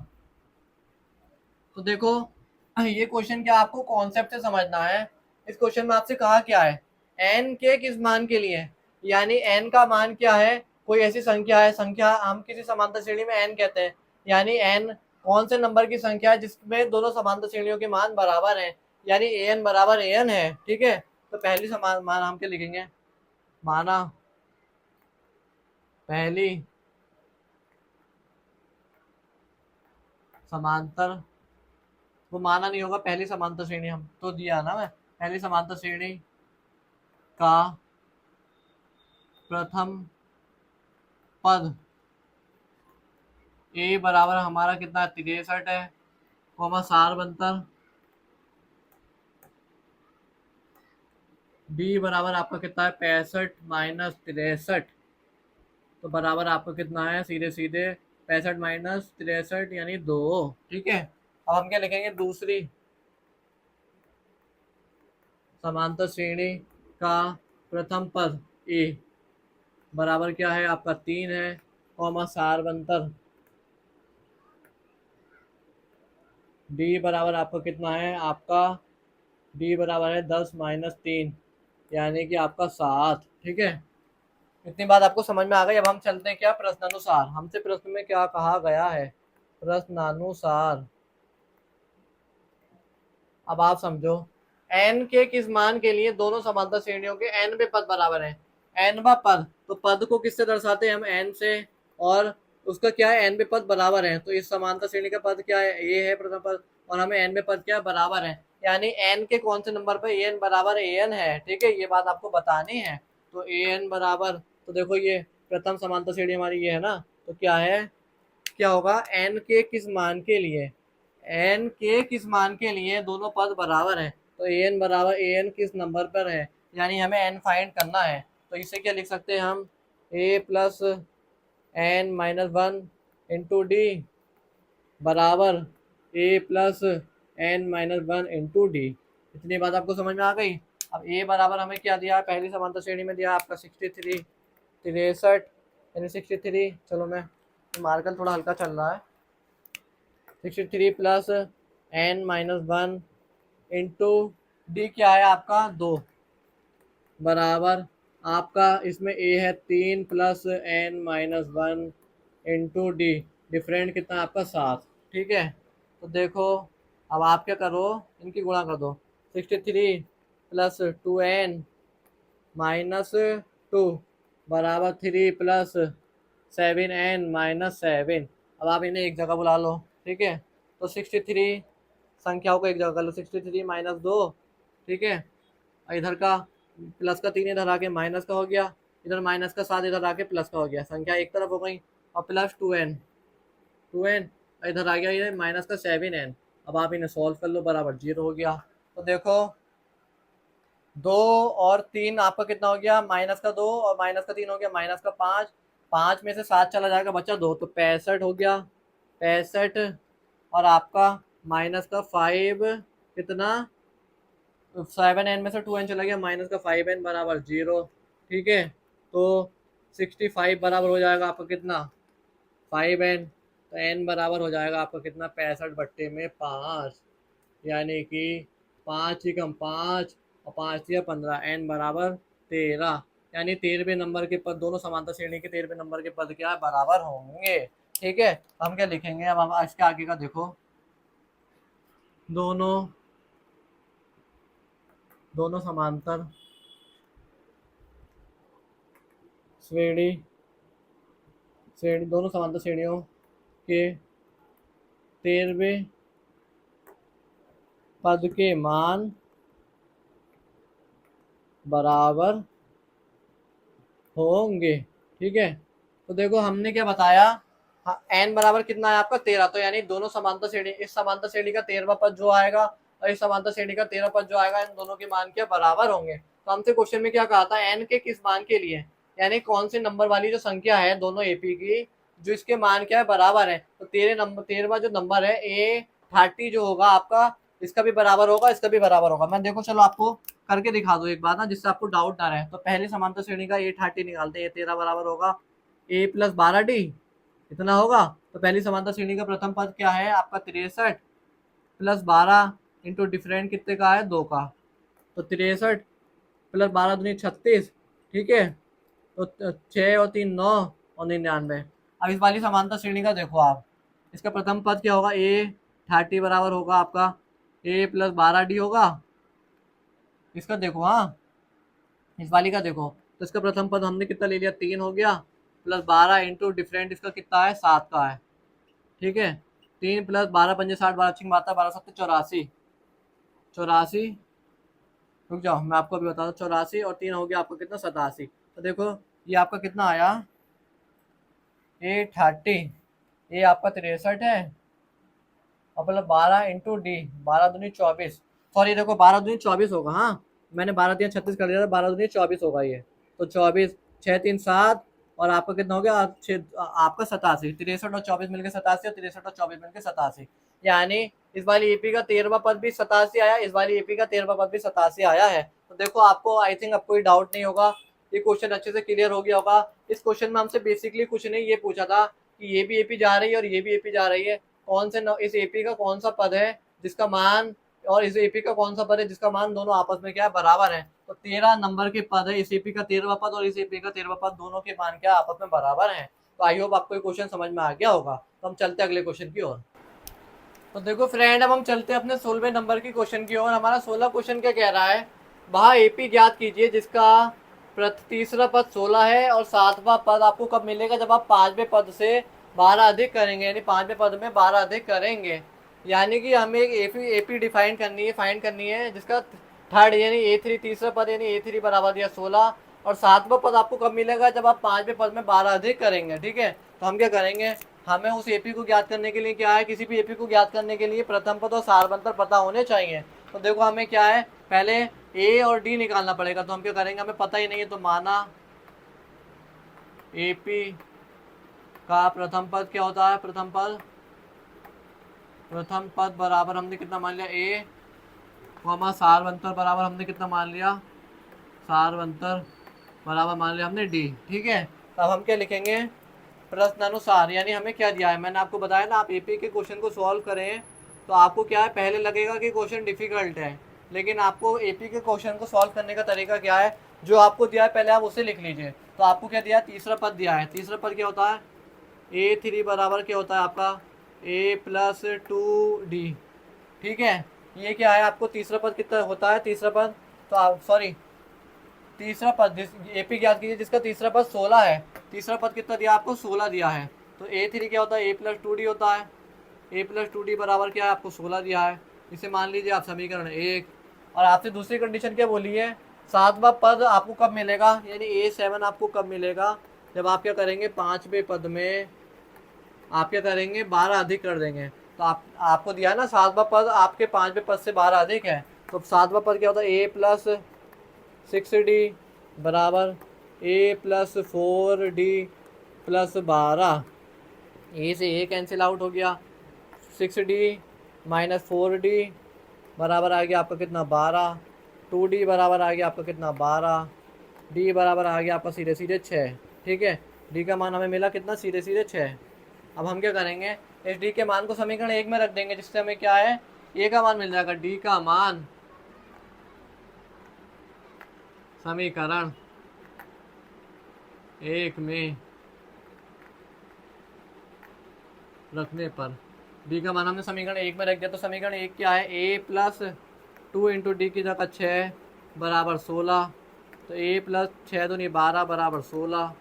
तो देखो ये क्वेश्चन क्या आपको कॉन्सेप्ट से समझना है। इस क्वेश्चन में आपसे कहा क्या है, एन के किस मान के लिए, यानी एन का मान क्या है, कोई ऐसी संख्या है, संख्या हम किसी समांतर श्रेणी में एन कहते हैं, यानी एन कौन से नंबर की संख्या है जिसमें दोनों समांतर श्रेणियों के मान बराबर हैं, यानी an बराबर an है। ठीक है, तो पहली समान मान हम क्या लिखेंगे, माना पहली समांतर, वो माना नहीं होगा, पहली समांतर श्रेणी हम तो दिया ना, मैं पहली समांतर श्रेणी का प्रथम पद ए बराबर हमारा कितना 63 है, कोमा सारबंतर बी बराबर आपका कितना है 65 माइनस 63, तो बराबर आपका कितना है सीधे सीधे 65 माइनस 63 यानी 2। ठीक है, अब हम क्या लिखेंगे, दूसरी समांतर श्रेणी का प्रथम पद ए बराबर क्या है आपका 3 है, कॉमा सारबंतर डी बराबर आपका कितना है, आपका डी बराबर है 10 माइनस 3 यानी कि आपका 7। ठीक है, इतनी बात आपको समझ में आ गई। अब हम चलते हैं क्या, प्रश्नानुसार। हमसे प्रश्न में क्या कहा गया है, प्रश्नानुसार। अब आप समझो, n के किस मान के लिए दोनों समांतर श्रेणियों के nवें पद बराबर हैं। nवां पद, तो पद को किससे दर्शाते हैं हम, n से, और उसका क्या है nवें पद बराबर है, तो इस समांतर श्रेणी का पद क्या है, a है प्रथम पद, और हमें nवें पद क्या बराबर है, यानी n के कौन से नंबर पर an बराबर an है। ठीक है, ये बात आपको बतानी है। तो an बराबर, तो देखो ये प्रथम समांतर श्रेणी हमारी ये है ना, तो क्या है, क्या होगा, n के किस मान के लिए, n के किस मान के लिए दोनों पद बराबर हैं, तो an बराबर an किस नंबर पर है, यानी हमें n फाइंड करना है। तो इसे क्या लिख सकते हैं हम, a plus n minus 1 into D बराबर a plus n minus 1 into D. इतनी बात आपको समझ में आ गई। अब a बराबर हमें क्या दिया है, पहली समांतर श्रेणी में दिया आपका 63 यानी 63, चलो मैं मार्कर थोड़ा हल्का चल रहा है, 63 plus n minus 1 into D क्या है आपका 2 बराबर आपका इसमें a है 3 plus n minus 1 into D, different कितना आपका 7। ठीक है, तो देखो अब आप क्या करो, इनकी गुणा कर दो, 63 प्लस 2n माइनस 2 बराबर 3 प्लस 7n माइनस 7। अब आप इन्हें एक जगह बुला लो। ठीक है, तो 63 संख्याओं को एक जगह कर लो, 63 माइनस 2। ठीक है, इधर का प्लस का 3 इधर आके माइनस का हो गया, इधर माइनस का 7 इधर आके प्लस का हो गया, संख्या एक तरफ हो गई, और प्लस 2n इधर आ गया ये माइनस का 7n। अब आप इन्हें सॉल्व कर लो, बराबर 0 हो गया। तो देखो 2 और 3 आपका कितना हो गया, माइनस का 2 और माइनस का 3 हो गया माइनस का 5, 5 में से 7 चला जाएगा, बचा 2, तो 65 हो गया, 65, और आपका माइनस का 5 कितना, 7n में से 2n चला गया, माइनस का 5n बराबर 0। ठीक है, तो 65 बराबर हो जाएगा आपका कितना, 5n, तो n बराबर हो जाएगा आपका कितना, 65/5, यानी कि 5 ही कम 5 और 5 या 15, n बराबर 13, यानी 13वें नंबर के पद, दोनों समांतर श्रेणी के 13वें नंबर के पद क्या बराबर होंगे। ठीक है, हम क्या लिखेंगे, अब हम इसके आगे का देखो, दोनों दोनों समांतर श्रेणी दोनों समांतर श्रेणियों के 13वें पद के मान बराबर होंगे। ठीक है, तो देखो हमने क्या बताया, हाँ, n बराबर कितना है आपका 13, तो यानी दोनों समांतर श्रेणी, इस समांतर श्रेणी का 13वां पद जो आएगा और इस समांतर श्रेणी का 13वां पद जो आएगा, इन दोनों के मान क्या बराबर होंगे। तो हमसे क्वेश्चन में क्या कहा था, n के किस मान के लिए, यानी कौन से नंबर वाली जो संख्या है दोनों एपी की, जो इसके मान क्या है बराबर है, तो 13वां जो नंबर है A30 जो होगा आपका, इसका भी बराबर होगा, इसका भी बराबर होगा। मैं देखो चलो आपको करके दिखा दो एक बार ना, जिससे आपको डाउट ना रहे। तो पहले समांतर श्रेणी का A30 निकालते हैं, A13 बराबर होगा a प्लस 12d, इतना होगा। तो पहली समांतर श्रेणी का प्रथम पद क्या है आपका 63 प्लस 12 इंटू डिफरेंट कितने का है 2 का, तो 63 प्लस 12 दूनी 36। ठीक है, तो 6 और 3 9 और 99। अब इस वाली समांतर श्रेणी का देखो आप, इसका प्रथम पद क्या होगा, A30 बराबर होगा आपका A+12D होगा। इसका देखो, हाँ इस वाली का देखो, तो इसका प्रथम पद हमने कितना ले लिया, 3 हो गया, +12 इंटू डिफरेंट इसका कितना है, 7 का है। ठीक है, 3 + 12 पंजे 60, 12 छिंग 72, 12 सत्ते 84, 84, रुक जाओ मैं आपको अभी बता दूँ, 84 और 3 हो गया आपका कितना, 87। तो देखो ये आपका कितना आया, A30, ये आपका 63 है, और मतलब 12 इंटू डी, 12×2 = 24, सॉरी देखो 12×2 = 24 होगा, हाँ मैंने 12×3 = 36 कर दिया था, 12×2 = 24 होगा ये। तो 24, 6×3 = 7, और आपका कितना हो गया, आपका 87, 63 और 24 मिलकर 87, और 63 और 24 मिलकर 87, यानी इस वाली एपी का 13वां पद भी 87 आया, इस वाली एपी का 13वां पद भी 87 आया है। तो देखो आपको आई थिंक अब कोई डाउट नहीं होगा, ये क्वेश्चन अच्छे से क्लियर हो गया होगा। इस क्वेश्चन में हमसे बेसिकली कुछ नहीं ये पूछा था कि ये भी एपी जा रही है और ये भी एपी जा रही है, कौन से इस एपी का कौन सा पद है जिसका मान, और इस एपी का कौन सा पद है जिसका मान दोनों आपस में क्या है, बराबर है। तो 13 नंबर के पद है, इस एपी का 13वां पद और इस एपी का 13वां पद, दोनों के मान क्या आपस में बराबर हैं। तो आई होप आपको ये क्वेश्चन समझ में आ गया होगा। तो हम चलते हैं अगले क्वेश्चन की ओर। तो देखो फ्रेंड, अब हम चलते हैं अपने 16वें नंबर की क्वेश्चन की ओर। हमारा 16 क्वेश्चन क्या कह रहा है, वहाँ एपी ज्ञात कीजिए जिसका तीसरा पद 16 है और 7वां पद आपको कब मिलेगा, जब आप 5वें पद से 12 अधिक करेंगे, यानी 5वें पद में 12 अधिक करेंगे। यानी कि हमें एक एपी डिफाइन करनी है, फाइंड करनी है जिसका थर्ड यानी A3 तीसरा पद, यानी A3 बराबर दिया 16, और 7वां पद आपको कब मिलेगा, जब आप 5वें पद में 12 अधिक करेंगे। ठीक है, तो हम क्या करेंगे, हमें उस एपी को ज्ञात करने के लिए क्या है, किसी भी एपी को ज्ञात करने के लिए प्रथम पद और सारबंतर पता होने चाहिए। तो देखो हमें क्या है, पहले ए और डी निकालना पड़ेगा। तो हम क्या करेंगे, हमें पता ही नहीं है, तो माना एपी का प्रथम पद क्या होता है, प्रथम पद बराबर हमने कितना मान लिया, ए, सारबंतर बराबर हमने कितना मान लिया, सारबंतर बराबर मान लिया हमने डी। ठीक है, अब हम क्या लिखेंगे, प्रश्नानुसार, यानी हमें क्या दिया है, मैंने आपको बताया ना, आप एपी के क्वेश्चन को सॉल्व करें तो आपको क्या है, पहले लगेगा कि क्वेश्चन डिफिकल्ट है, लेकिन आपको एपी के क्वेश्चन को सॉल्व करने का तरीका क्या है, जो आपको दिया है पहले आप उसे लिख लीजिए। तो आपको क्या दिया है, तीसरा पद दिया है, तीसरा पद क्या होता है, A3 बराबर क्या होता है आपका, A+2D। ठीक है, ये क्या है आपको तीसरा पद कितना होता है, तीसरा पद, तो आप सॉरी तीसरा पद एपी ज्ञात कीजिए जिसका तीसरा पद 16 है, तीसरा पद कितना दिया आपको, 16 दिया है। तो A3 क्या होता है, A+2D होता है, A+2D बराबर क्या है आपको 16 दिया है। इसे मान लीजिए आप समीकरण 1, और आपसे दूसरी कंडीशन क्या बोली है, 7वां पद आपको कब मिलेगा, यानी A7 आपको कब मिलेगा, जब आप क्या करेंगे, 5वें पद में आप क्या करेंगे, 12 अधिक कर देंगे। तो आपको दिया है ना 7वां पद आपके 5वें पद से 12 अधिक है, तो 7वां पद क्या होता है, A+6D बराबर A+4D +12, ए से ए कैंसिल आउट हो गया, 6D - 4D बराबर आ गया आपका कितना, 12, 2D बराबर आ गया आपका कितना, 12, D बराबर आ गया आपका सीधे सीधे 6। ठीक है, D का मान हमें मिला कितना, सीधे सीधे 6। अब हम क्या करेंगे, इस D के मान को समीकरण 1 में रख देंगे, जिससे हमें क्या है, A का मान मिल जाएगा, D का मान समीकरण 1 में रखने पर, D का मान हमने समीकरण 1 में रख दिया, तो समीकरण 1 क्या है, A+2 इंटू डी की जगह 6 बराबर 16, तो A+6 दूनी 12 बराबर 16,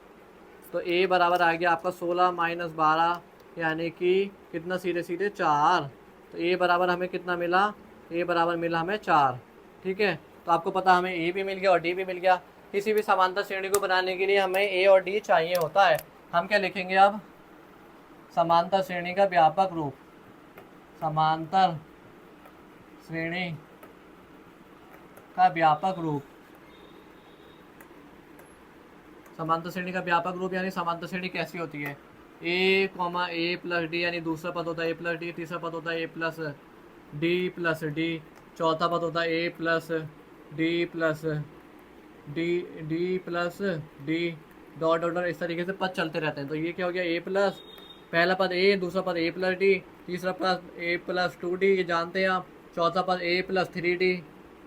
तो A बराबर आ गया आपका 16 - 12, यानी कि कितना, सीधे सीधे 4। तो A बराबर हमें कितना मिला, A बराबर मिला हमें 4। ठीक है, तो आपको पता हमें A भी मिल गया और D भी मिल गया। किसी भी समांतर श्रेणी को बनाने के लिए हमें A और D चाहिए होता है। हम क्या लिखेंगे अब, समांतर श्रेणी का व्यापक रूप, समांतर श्रेणी का व्यापक रूप, समांतर श्रेणी का व्यापक रूप यानी समांतर श्रेणी कैसी होती है, A+D, यानी दूसरा पद होता है A+D, तीसरा पद होता है A+D+D, चौथा पद होता है A+D+D डॉट डॉट, इस तरीके से पद चलते रहते हैं। तो ये क्या हो गया, पहला पद A, दूसरा पद A+D, तीसरा पद A+2D, ये जानते हैं आप, चौथा पद A+3D,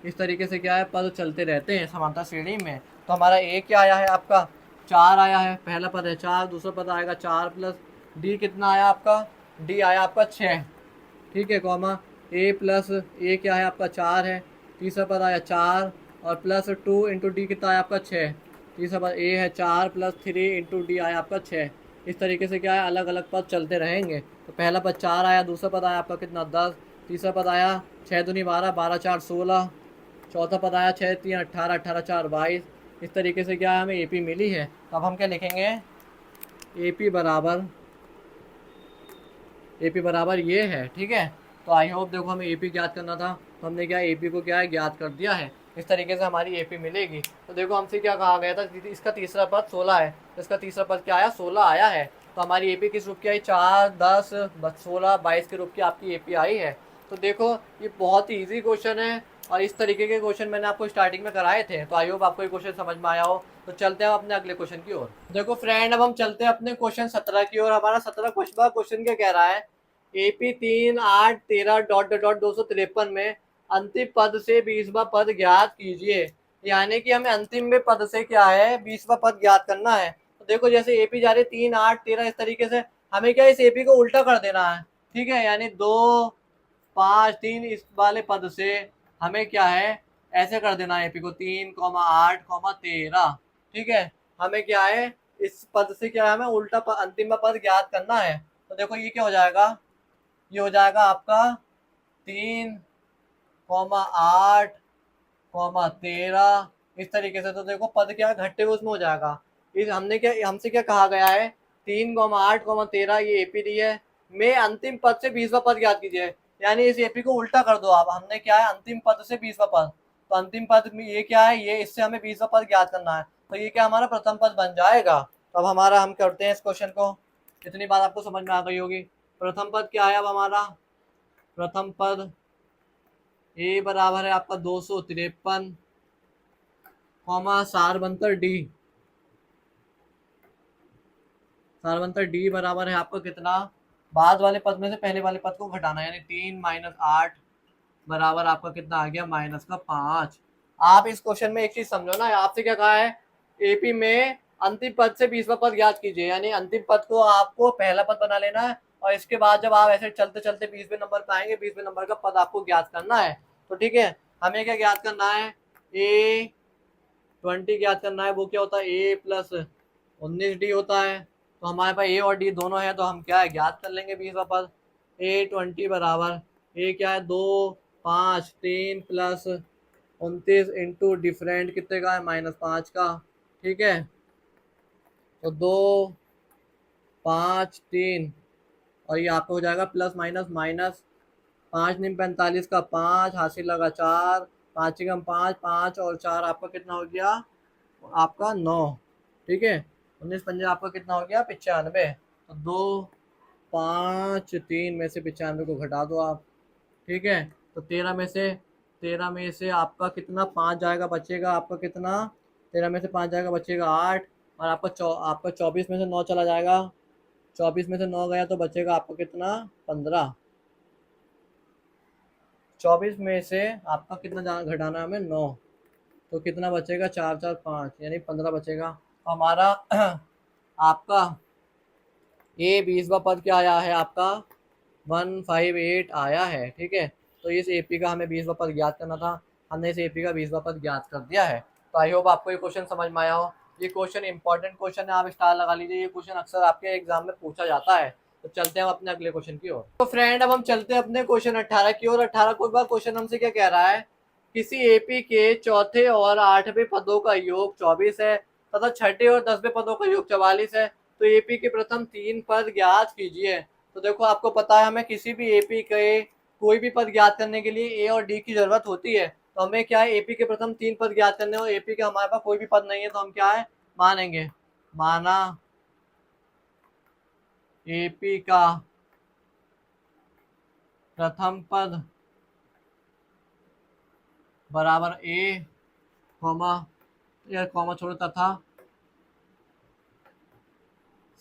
इस तरीके से क्या है, पद चलते रहते हैं समांतर श्रेणी में। तो हमारा A क्या आया है आपका, 4 आया है, पहला पद है 4, दूसरा पद आएगा 4 + D कितना आया आपका डी आया आपका 6, ठीक है, कॉमा ए प्लस ए क्या है आपका 4 है, तीसरा पद आया 4 और प्लस 2 इंटू डी कितना आया आपका 6, तीसरा पद ए है 4 प्लस 3 इंटू डी आया आपका 6। इस तरीके से क्या है अलग अलग पद चलते रहेंगे। तो पहला पद 4 आया, दूसरा पद आया आपका कितना 10, तीसरा पद आया 6 दूनी 12, 12 4 16, चौथा पद आया 6 3 18, 18 4 22। इस तरीके से क्या है हमें ए पी मिली है। तो अब हम क्या लिखेंगे, ए पी बराबर ये है, ठीक है। तो आई होप देखो हमें एपी ज्ञात करना था, तो हमने क्या एपी को क्या है ज्ञात कर दिया है। इस तरीके से हमारी एपी मिलेगी। तो देखो हमसे क्या कहा गया था, इसका तीसरा पद 16 है, तो इसका तीसरा पद क्या आया 16 आया है। तो हमारी एपी किस रूप की आई, 4 10 16 22 के रूप की आपकी एपी आई है। तो देखो ये बहुत ही ईजी क्वेश्चन है और इस तरीके के क्वेश्चन मैंने आपको स्टार्टिंग में कराए थे। तो आई होप आपको ये क्वेश्चन समझ में आया हो। तो चलते हैं अपने अगले क्वेश्चन की ओर। देखो फ्रेंड अब हम चलते हैं अपने क्वेश्चन 17 की ओर। हमारा 17 क्वेश्चन क्या कह रहा है, एपी 3 8 13 डॉट डॉट 253 में अंतिम पद से 20वां पद ज्ञात कीजिए। यानी कि हमें अंतिम में पद से क्या है 20वां पद ज्ञात करना है। तो देखो जैसे एपी जा रही 3 8 13, इस तरीके से हमें क्या इस एपी को उल्टा कर देना है, ठीक है। यानी 2 5 3 इस वाले पद से हमें क्या है ऐसे कर देना है एपी को 3 8 13, ठीक है। हमें क्या है इस पद से क्या है हमें उल्टा अंतिम पद ज्ञात करना है। तो देखो ये क्या हो जाएगा, ये हो जाएगा आपका 3 8 13 इस तरीके से। तो देखो पद क्या घटते हुए उसमें हो जाएगा। इस हमसे क्या कहा गया है, 3 8 13 ये एपी दी है, में अंतिम पद से 20वां पद ज्ञात कीजिए। यानी इस एपी को उल्टा कर दो आप। हमने क्या है अंतिम पद से 20वां पद, तो अंतिम पद में ये क्या है, ये इससे हमें 20वां पद ज्ञात करना है। तो ये क्या हमारा प्रथम पद बन जाएगा। तो अब हमारा हम करते हैं इस क्वेश्चन को। इतनी बात आपको समझ में आ गई होगी। प्रथम पद क्या है अब हमारा, प्रथम पद ए बराबर है आपका 253 सारबंतर डी, सारबंतर डी बराबर है आपका कितना, बाद वाले पद में से पहले वाले पद को घटाना, यानी 3 -8 बराबर आपका कितना आ गया -5। आप इस क्वेश्चन में एक चीज समझो ना, आपसे क्या कहा है एपी में अंतिम पद से 20वां पद ज्ञात कीजिए। यानी अंतिम पद को आपको पहला पद बना लेना है और इसके बाद जब आप ऐसे चलते चलते 20वें नंबर पे आएंगे 20वें नंबर का पद आपको ज्ञात करना है। तो ठीक है, हमें क्या ज्ञात करना है, A20 ज्ञात करना है। वो क्या होता है A प्लस 19D होता है। तो हमारे पास A और D दोनों है, तो हम क्या है ज्ञात कर लेंगे 20वां पद। A20 बराबर A क्या है 2 5 3 प्लस 29 इंटू डिफरेंट कितने का है -5 का, ठीक है। तो 2 5 3 और ये आपको हो जाएगा प्लस माइनस माइनस, 5 निम 45 का 5 हासिल लगा 4, 5 कम 5 5 और 4 आपका कितना हो गया आपका 9, ठीक है। 19 पंजे आपका कितना हो गया 95। तो 2 5 3 में से 95 को घटा दो आप, ठीक है। तो 13 में से आपका कितना 5 जाएगा, बचेगा आपका कितना, 13 में से 5 जाएगा बचेगा 8 और आपका 24 में से 9 चला जाएगा, 24 में से 9 गया तो बचेगा आपको कितना 15। 24 में से आपका कितना घटाना है हमें 9, तो कितना बचेगा 4 4 5 यानी 15 बचेगा। तो हमारा आपका ये 20वां पद क्या आया है आपका 158 आया है, ठीक है। तो इस एपी का हमें 20वां पद ज्ञात करना था, हमने इस एपी का 20वां पद ज्ञात कर दिया है। तो आई होप आपको ये क्वेश्चन समझ में आया हो। ये क्वेश्चन इंपॉर्टेंट क्वेश्चन है, आप स्टार लगा लीजिए। ये क्वेश्चन अक्सर आपके एग्जाम में पूछा जाता है। तो चलते हैं हम अपने अगले क्वेश्चन की ओर। तो फ्रेंड अब हम चलते हैं अपने क्वेश्चन 18 की ओर। 18 के बाद क्वेश्चन हमसे क्या कह रहा है, किसी एपी के चौथे और 8वें पदों का योग 24 है तथा छठे और 10वें पदों का योग 44 है। तो एपी के प्रथम 3 पद ज्ञात कीजिए। तो देखो आपको पता है हमें किसी भी एपी के कोई भी पद ज्ञात करने के लिए ए और डी की जरूरत होती है। तो हमें क्या है एपी के प्रथम 3 पद ज्ञात करने और एपी के हमारे पास कोई भी पद नहीं है, तो हम क्या है मानेंगे, माना एपी का प्रथम पद बराबर ए कॉमा, या कॉमा छोड़ो, तथा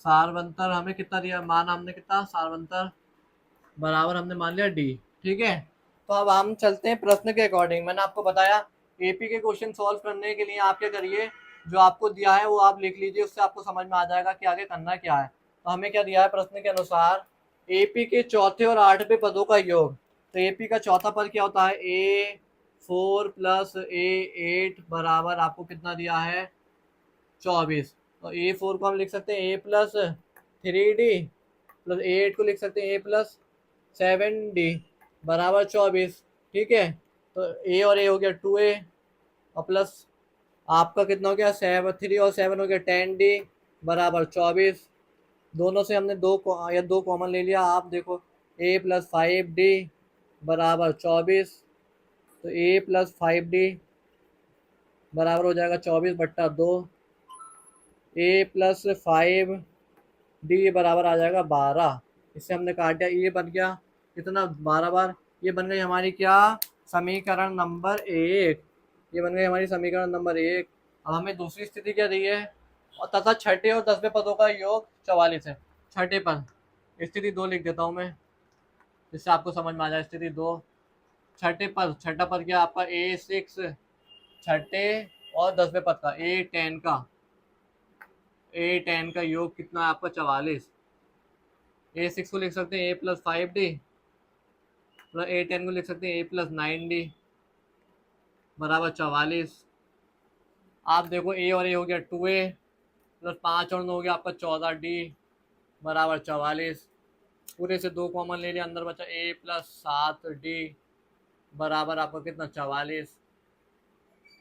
सारवंतर हमें कितना दिया, माना हमने कितना सारवंतर बराबर हमने मान लिया डी, ठीक है। तो अब हम चलते हैं प्रश्न के अकॉर्डिंग। मैंने आपको बताया एपी के क्वेश्चन सॉल्व करने के लिए आप क्या करिए, जो आपको दिया है वो आप लिख लीजिए, उससे आपको समझ में आ जाएगा कि आगे करना क्या है। तो हमें क्या दिया है प्रश्न के अनुसार, एपी के चौथे और आठवें पदों का योग। तो एपी का चौथा पद क्या होता है, A4 प्लस A8 बराबर आपको कितना दिया है 24। तो A4 को हम लिख सकते हैं A+3D प्लस A8 को लिख सकते हैं A+7D बराबर 24। ठीक है, तो A और A हो गया 2A और प्लस आपका कितना हो गया 3 और 7 हो गया 10D बराबर 24। दोनों से हमने दो कॉमन ले लिया। आप देखो A+5D बराबर 24। तो A+5D बराबर हो जाएगा 24/2। A+5D बराबर आ जाएगा 12। इससे हमने काट दिया, ये बन गया कितना 12 बार। ये बन गई हमारी क्या, समीकरण नंबर 1। ये बन गई हमारी समीकरण नंबर 1। अब हमें दूसरी स्थिति क्या दी है, और तथा छठे और 10वें पदों का योग 44 है। छठे पद स्थिति 2 लिख देता हूँ मैं, जिससे आपको समझ में आ जाए। स्थिति 2 छठे पद, छठा पद क्या आपका A6 छठे और 10वें पद का A10 का योग कितना है आपका 44। A6 को लिख सकते हैं A+5D प्लस A10 को लिख सकते हैं A+9D बराबर 44। आप देखो A और A हो गया 2A प्लस 5 और 9 हो गया आपका 14D बराबर 44। पूरे से 2 कॉमन ले लिया, अंदर बचा A+7D बराबर आपका कितना 44।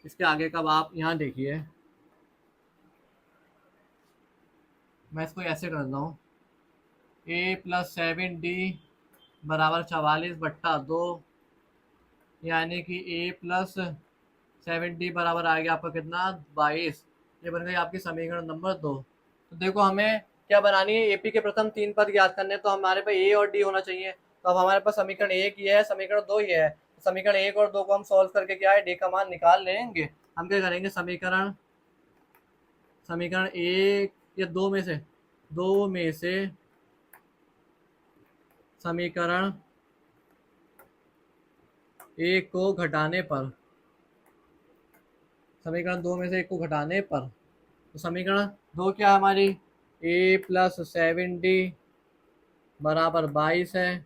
इसके आगे का आप यहाँ देखिए, मैं इसको ऐसे करता हूँ A+7D बराबर 44/2, यानी कि A+7D बराबर आ गया आपका कितना 22। ये बन गई आपकी समीकरण नंबर 2। तो देखो हमें क्या बनानी है, एपी के प्रथम 3 पद ज्ञात करने, तो हमारे पास ए और डी होना चाहिए। तो अब हमारे पास समीकरण 1 ये है, समीकरण 2 ये है। समीकरण 1 और 2 को हम सॉल्व करके क्या है डी का मान निकाल लेंगे। हम क्या करेंगे, समीकरण समीकरण 1 या 2 में से समीकरण 1 को घटाने पर, समीकरण 2 में से 1 को घटाने पर, तो समीकरण 2 क्या है हमारी A+7D बराबर 22 है।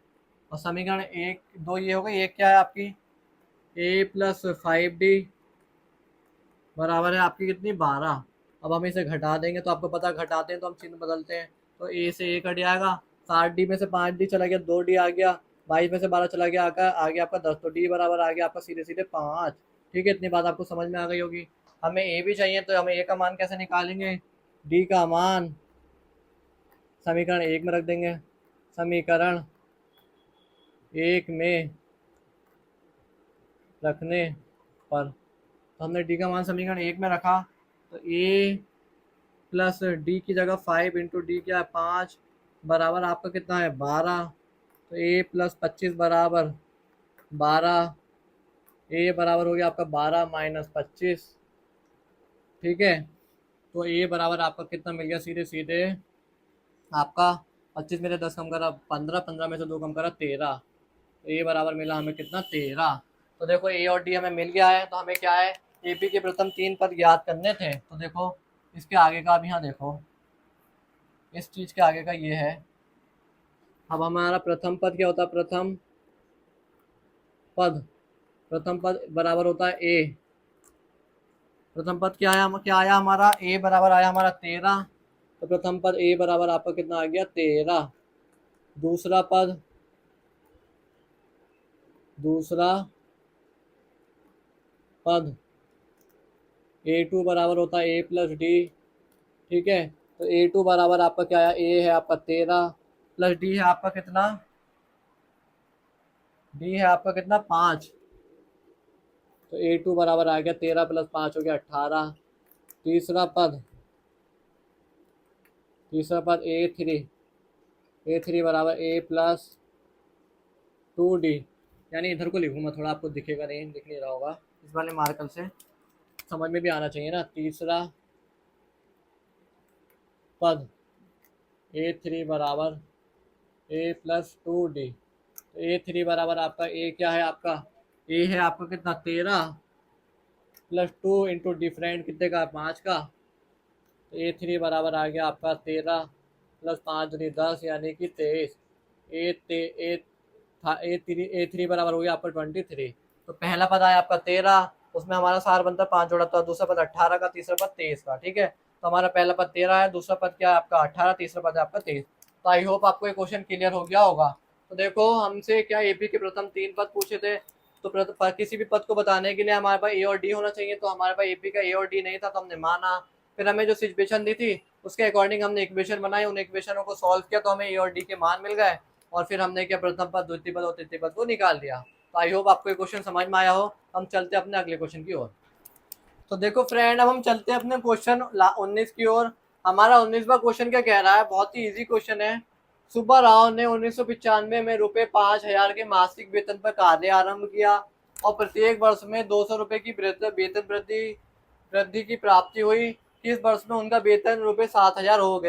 और समीकरण 1 2 ये हो गई, एक क्या है आपकी A+5D बराबर है आपकी कितनी 12। अब हम इसे घटा देंगे, तो आपको पता घटाते हैं तो हम चिन्ह बदलते हैं। तो A से A कट जाएगा, 7D में से 5D चला गया, 2D आ गया, 22 में से 12 चला गया, आ गया आपका 10। तो D बराबर आ गया आपका सीधे सीधे 5। ठीक है, इतनी बात आपको समझ में आ गई होगी। हमें A भी चाहिए, तो हमें A का मान कैसे निकालेंगे, D का मान समीकरण 1 में रख देंगे। समीकरण 1 में रखने पर, तो हमने डी का मान समीकरण 1 में रखा, तो A+D की जगह 5 इंटू डी क्या है 5 बराबर आपका कितना है 12। तो A+25 बराबर 12, A बराबर हो गया आपका 12 - 25। ठीक है, तो A बराबर आपका कितना मिल गया, सीधे सीधे आपका 25 में से 10 कम करा 15, 15 में से 2 कम करा 13। तो ए बराबर मिला हमें कितना 13। तो देखो ए और डी हमें मिल गया है। तो हमें क्या है, एपी के प्रथम 3 पद ज्ञात करने थे। तो देखो इसके आगे का अब यहाँ देखो, इस चीज के आगे का ये है। अब हमारा प्रथम पद क्या होता है, प्रथम पद बराबर होता है ए। प्रथम पद क्या आया हमारा, ए बराबर आया हमारा 13। तो प्रथम पद ए बराबर आपका कितना आ गया 13। दूसरा पद A2 बराबर होता है A+D। ठीक है, तो A2 बराबर आपका क्या है, A है आपका 13 प्लस D है आपका कितना, D है आपका कितना 5। तो A2 बराबर आ गया 13 + 5 हो गया 18। तीसरा पद A3 बराबर A+2D, यानी इधर को लिखूँ मैं, थोड़ा आपको दिखेगा नहीं, दिख नहीं रहा होगा, इस वाले मार्कर से समझ में भी आना चाहिए ना। तीसरा पद A3 बराबर A+2D। तो A3 बराबर आपका A क्या है, आपका A है आपका कितना 13 प्लस 2 इंटू डिफरेंट कितने का 5 का। तो A3 बराबर आ गया आपका 13 + 5 = 10 यानी कि 23। ए था A3 बराबर हो गया आपका 23। तो पहला पद आया आपका 13, उसमें हमारा सार बनता है 5 जोड़ा, तो दूसरा पद 18 का, तीसरा पद 23 का। ठीक है, तो हमारा पहला पद 13 है, दूसरा पद क्या है आपका 18, तीसरा पद है आपका 23। तो आई होप आपको ये क्वेश्चन क्लियर हो गया होगा। तो देखो हमसे क्या एपी के प्रथम 3 पद पूछे थे, तो किसी भी पद को बताने के लिए हमारे पास ए और डी होना चाहिए, तो हमारे पास एपी का ए और डी नहीं था, तो हमने माना। फिर हमें जो सिचुएशन दी थी उसके अकॉर्डिंग हमने इक्वेशन बनाई, उन इक्वेशनों को सॉल्व किया, तो हमें ए और डी के मान मिल गए, और फिर हमने क्या प्रथम पद, द्वितीय पद और तृतीय पद को निकाल दिया। तो आई होप आपको ये क्वेश्चन समझ में आया हो। हम चलते हैं अपने अगले क्वेश्चन की ओर। तो देखो फ्रेंड, अब हम चलते हैं अपने क्वेश्चन 19 की ओर। हमारा 19वां क्वेश्चन क्या कह रहा है, बहुत ही इजी क्वेश्चन है। सुब्बा राव ने 1995 में रुपए 5,000 के मासिक वेतन पर कार्य आरंभ किया और प्रत्येक वर्ष में 200 रुपए की वेतन वृद्धि की प्राप्ति हुई। किस वर्ष में उनका वेतन रुपए 7,000 हो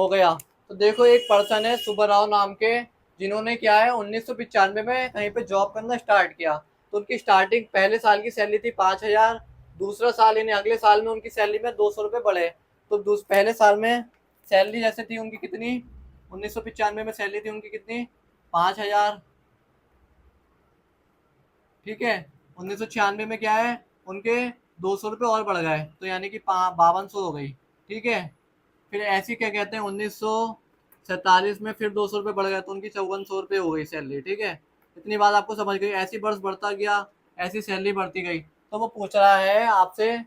गया। तो देखो एक पर्सन है सुब्बा राव नाम के, जिन्होंने क्या है 1995 में कहीं पे जॉब करना स्टार्ट किया। तो उनकी स्टार्टिंग पहले साल की सैलरी थी 5,000, दूसरा साल यानी अगले साल में उनकी सैलरी में 200 रुपये बढ़े। तो पहले साल में सैलरी जैसे थी उनकी कितनी, 1995 में सैलरी थी उनकी कितनी 5,000। ठीक है, 1996 में क्या है उनके 200 रुपये और बढ़ गए, तो यानी कि 5200 हो गई। ठीक है, फिर ऐसी क्या कहते हैं 1947 में फिर 200 रुपये बढ़ गए, तो उनकी 5400 रुपये हो गई सैलरी। ठीक है, इतनी बात आपको समझ गई। ऐसी वर्ष बढ़ता गया, ऐसी सैलरी बढ़ती गई। तो वो पूछ रहा है आपसे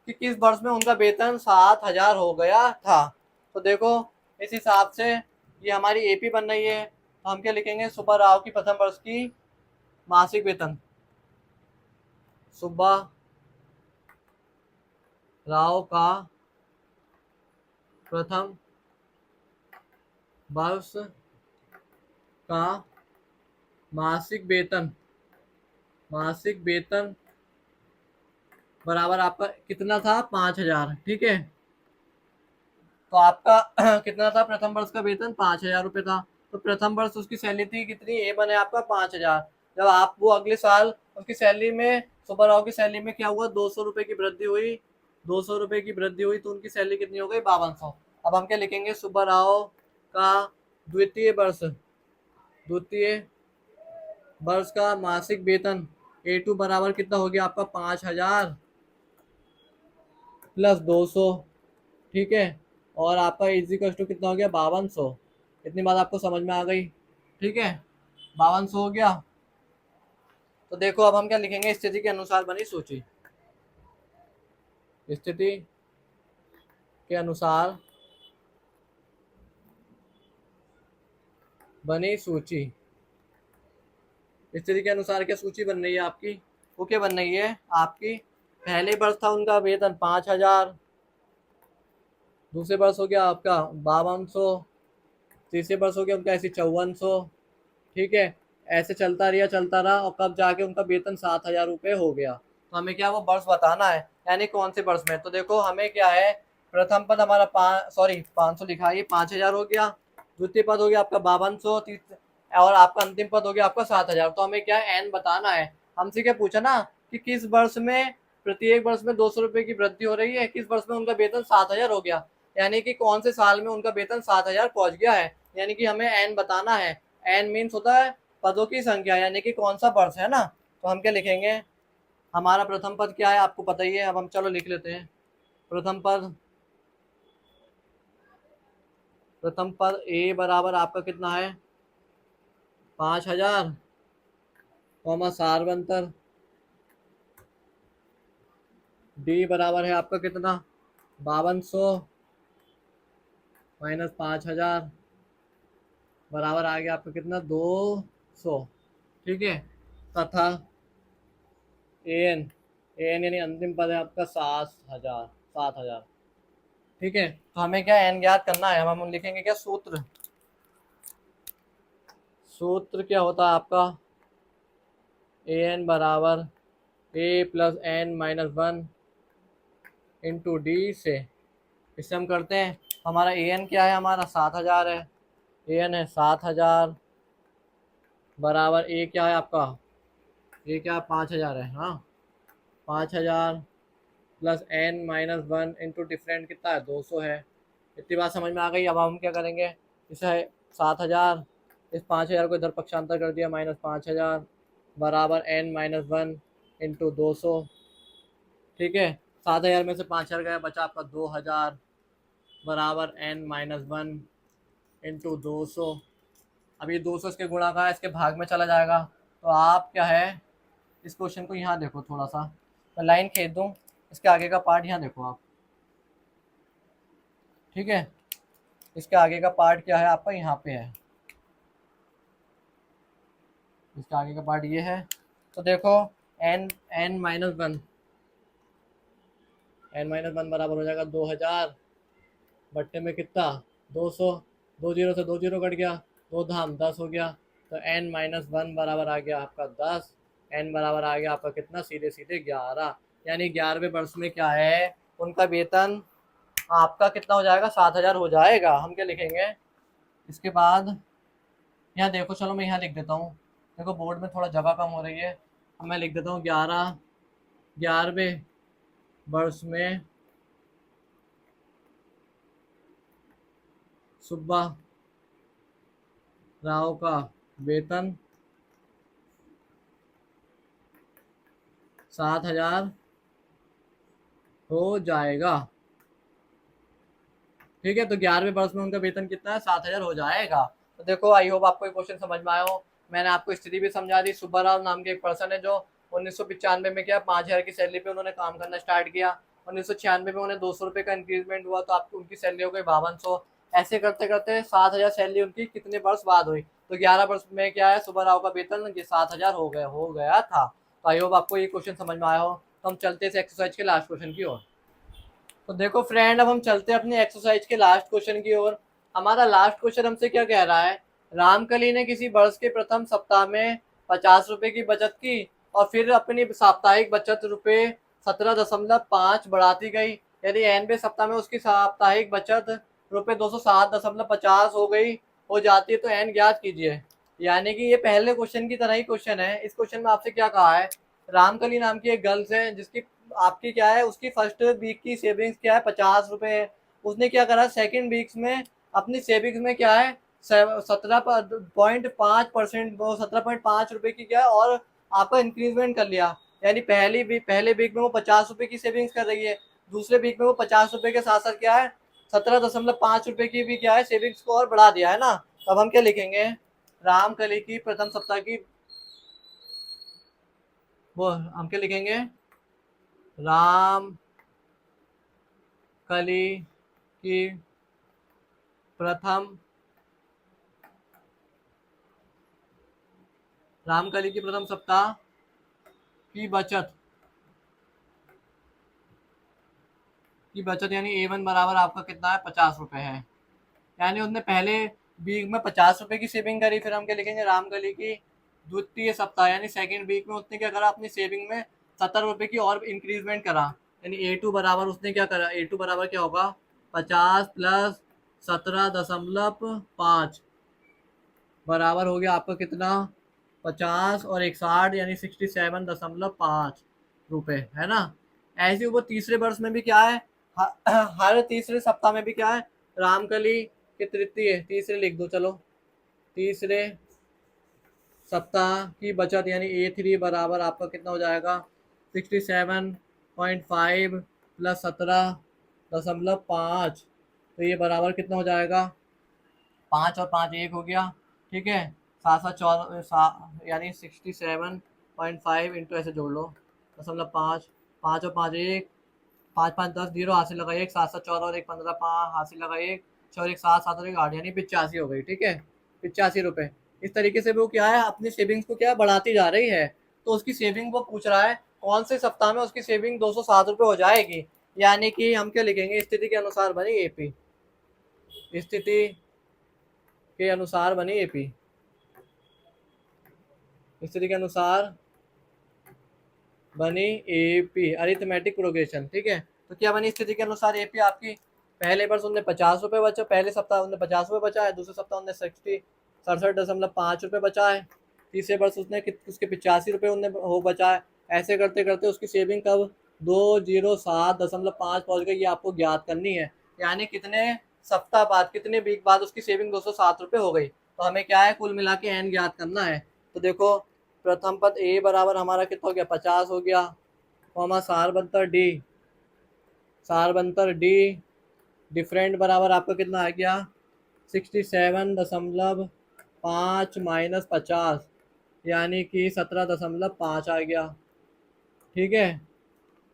कि किस वर्ष में उनका वेतन 7,000 हो गया था। तो देखो इस हिसाब से ये हमारी एपी बन रही है, तो हम क्या लिखेंगे, सुब्बा राव की प्रथम वर्ष की मासिक वेतन, सुब्बा राव का प्रथम वर्ष का मासिक वेतन बराबर आपका कितना था 5,000। ठीक है, तो आपका कितना था प्रथम वर्ष का वेतन 5,000 रुपये था। तो प्रथम वर्ष उसकी सैलरी थी कितनी, ए बने आपका 5,000। जब आप वो अगले साल उसकी सैलरी में, सुब्बा राव की सैलरी में क्या हुआ 200 रुपये की वृद्धि हुई, 200 रुपये की वृद्धि हुई, तो उनकी सैलरी कितनी हो गई 5200। अब हम क्या लिखेंगे, सुब्बा राव का द्वितीय वर्ष का मासिक वेतन A2 बराबर कितना हो गया आपका 5,000 प्लस 200। ठीक है, और आपका इजिकल टू कितना हो गया 5200। इतनी बात आपको समझ में आ गई। ठीक है, 5200 हो गया। तो देखो अब हम क्या लिखेंगे, स्थिति के अनुसार बनी सूची, स्थिति के अनुसार बनी सूची। स्थिति के अनुसार क्या सूची बन रही है आपकी, वो क्या बन रही है आपकी, पहले वर्ष था उनका वेतन 5,000, दूसरे वर्ष हो गया आपका 5200, तीसरे वर्ष हो गया उनका ऐसे 5400। ठीक है, ऐसे चलता रहा और कब जाके उनका वेतन 7,000 रुपये हो गया। तो हमें क्या वो वर्ष बताना है, यानी कौन से वर्ष में। तो देखो हमें क्या है, प्रथम पद हमारा 500 लिखा है, ये 5,000 हो गया, द्वितीय पद हो गया आपका 5200, और आपका अंतिम पद हो गया आपका 7,000। तो हमें क्या है एन बताना है। हमसे क्या पूछा ना कि किस वर्ष में प्रत्येक वर्ष में 200 रुपये की वृद्धि हो रही है, किस वर्ष में उनका वेतन 7,000 हो गया, यानी कि कौन से साल में उनका वेतन 7,000 पहुंच गया है, यानी कि हमें एन बताना है। एन मीन्स होता है पदों की संख्या, यानी कि कौन सा वर्ष है ना। तो हम क्या लिखेंगे, हमारा प्रथम पद क्या है आपको पता ही है, अब हम चलो लिख लेते हैं। प्रथम पद ए बराबर आपका कितना है 5,000 कॉमा सारवंतर, डी बराबर है आपका कितना 5200 माइनस 5,000 बराबर आ गया आपका कितना 200। ठीक है, तथा एन एन यानी अंतिम पद है आपका 7,000। ठीक है, तो हमें क्या एन ज्ञात करना है, हम लिखेंगे क्या सूत्र क्या होता है आपका, ए एन बराबर a plus N minus 1 into d से। इससे हम करते हैं, हमारा ए एन क्या है, हमारा 7,000 है, ए एन है 7,000 बराबर ए क्या है आपका, ए क्या 5,000 है, हाँ 5,000 plus N minus 1 into different कितना है 200 है। इतनी बात समझ में आ गई। अब हम क्या करेंगे, इसे 7,000, इस 5,000 को इधर पक्षांतर कर दिया, -5,000 बराबर n-1 इंटू 200। ठीक है, 7,000 में से 5,000 गया, बचा आपका 2,000 बराबर n-1 इंटू 200। अब ये 200 इसके गुणा का इसके भाग में चला जाएगा, तो आप क्या है इस क्वेश्चन को यहाँ देखो, थोड़ा सा मैं लाइन खींच दूँ, इसके आगे का पार्ट यहाँ देखो आप। ठीक है, इसके आगे का पार्ट क्या है आपका, यहाँ पे है, इसके आगे का पार्ट ये है। तो देखो n-1 बराबर हो जाएगा 2,000 बट्टे में कितना 200, 2 जीरो से 2 जीरो कट गया, 2 धाम 10 हो गया, तो n-1 बराबर आ गया आपका 10, n बराबर आ गया आपका कितना, सीधे सीधे 11। यानी 11वें वर्ष में क्या है उनका वेतन आपका कितना हो जाएगा, 7,000 हो जाएगा। हम क्या लिखेंगे इसके बाद, यहाँ देखो, चलो मैं यहाँ लिख देता हूँ, देखो बोर्ड में थोड़ा जगह कम हो रही है, अब मैं लिख देता हूँ 11वें वर्ष में सुब्बा राव का वेतन 7,000 हो जाएगा। ठीक है, तो 11वें वर्ष में उनका वेतन कितना है, 7,000 हो जाएगा। तो देखो आई होप आपको ये क्वेश्चन समझ में आया हो। मैंने आपको स्थिति भी समझा दी। सुब्बा राव नाम के एक पर्सन है जो 1995 में क्या 5,000 की सैलरी पे उन्होंने काम करना स्टार्ट किया। 1996 में उन्हें 200 रुपये का इंक्रीजमेंट हुआ, तो आपकी उनकी सैलरी हो गई 5200। ऐसे करते करते 7,000 सैलरी उनकी कितने वर्ष बाद हुई, तो 11 वर्ष में क्या है सुब्बा राव का वेतन 7,000 हो गया था। तो आई होप आपको ये क्वेश्चन समझ में आया हो। तो हम चलते हैं एक्सरसाइज के लास्ट क्वेश्चन की ओर। तो देखो फ्रेंड, अब हम चलते हैं अपनी एक्सरसाइज के लास्ट क्वेश्चन की ओर। हमारा लास्ट क्वेश्चन हमसे क्या कह रहा है, रामकली ने किसी वर्ष के प्रथम सप्ताह में 50 रुपए की बचत की और फिर अपनी साप्ताहिक बचत रुपए 17.5 बढ़ाती गई। यदि nवें सप्ताह में उसकी साप्ताहिक बचत रुपए 207.50 हो जाती है तो n ज्ञात कीजिए। यानी कि ये पहले क्वेश्चन की तरह ही क्वेश्चन है। इस क्वेश्चन में आपसे क्या कहा है, रामकली नाम की एक गर्ल्स है जिसकी आपकी क्या है उसकी फर्स्ट वीक की सेविंग्स क्या है 50 रुपए है। उसने क्या करा सेकेंड वीक्स में अपनी सेविंग्स में क्या है 17.5%, 17.5 रुपए की क्या है और आपका इंक्रीजमेंट कर लिया। यानी पहले वीक में वो 50 रुपए की सेविंग्स कर रही है, दूसरे वीक में वो 50 रुपए के साथ साथ क्या है 17.5 रुपए की भी क्या है सेविंग्स को और बढ़ा दिया है ना। अब हम क्या लिखेंगे, रामकली की प्रथम सप्ताह की, वो हम क्या लिखेंगे, राम कली की प्रथम रामकली की प्रथम सप्ताह की बचत यानी A1 बराबर आपका कितना है 50 रुपए है। यानी उसने पहले वीक में 50 रुपए की सेविंग करी। फिर हम क्या लिखेंगे, रामकली की द्वितीय सप्ताह यानी सेकेंड वीक में उसने क्या करा अपनी सेविंग में 70 रुपए की और इंक्रीजमेंट करा। यानी A2 बराबर उसने क्या करा, A2 बराबर क्या होगा 50 प्लस 17.5 बराबर हो गया आपका कितना 50 और 61 यानी 67.5 रुपए है ना। ऐसे वो तीसरे वर्ष में भी क्या है हर तीसरे सप्ताह में भी क्या है रामकली के तीसरे लिख दो, चलो तीसरे सप्ताह की बचत यानी A3 बराबर आपका कितना हो जाएगा 67.5 प्लस 17.5, तो ये बराबर कितना हो जाएगा 5 और 5 1 हो गया। ठीक है, 7 यानी 67.5 इंटू ऐसे जोड़ लो 0.5, 5 और 5 1, 5 5 10 जीरो हाथ से लगा 1, 7 7 14 और 1 15 5 हाथ से लगा 1 4 1 7 7 और 1 8 यानी 85 हो गई। ठीक है, 85 रुपए। इस तरीके से वो क्या है अपनी सेविंग्स को क्या बढ़ाती जा रही है। तो उसकी सेविंग वो पूछ रहा है कौन से सप्ताह में उसकी सेविंग 207 रुपये हो जाएगी। यानी कि हम क्या लिखेंगे, स्थिति के अनुसार बनी एपी, स्थिति के अनुसार बनी एपी, स्थिति के अनुसार बनी एपी अरिथमेटिक प्रोग्रेशन। ठीक है, तो क्या बनी स्थिति के अनुसार एपी आपकी, पहले वर्ष उनने 50 रुपये बचा, पहले सप्ताह उनने 50 रुपये बचा है, दूसरे सप्ताह उनने 67.5 रुपये बचा है, तीसरे वर्ष उसने उसके 85 रुपये उनने हो बचा है। ऐसे करते करते उसकी सेविंग कब 207.5 पहुंच गई, ये आपको ज्ञात करनी है। यानी कितने सप्ताह बाद, कितने वीक बाद उसकी सेविंग 207 रुपये हो गई। तो हमें क्या है, कुल मिला के एन ज्ञात करना है। तो देखो प्रथम पद ए बराबर हमारा कितना हो गया, 50 हो गया, कॉमा सार बंतर डी डिफरेंट बराबर आपका कितना आ गया, 67.5 माइनस 50, यानी कि 17.5 आ गया। ठीक है,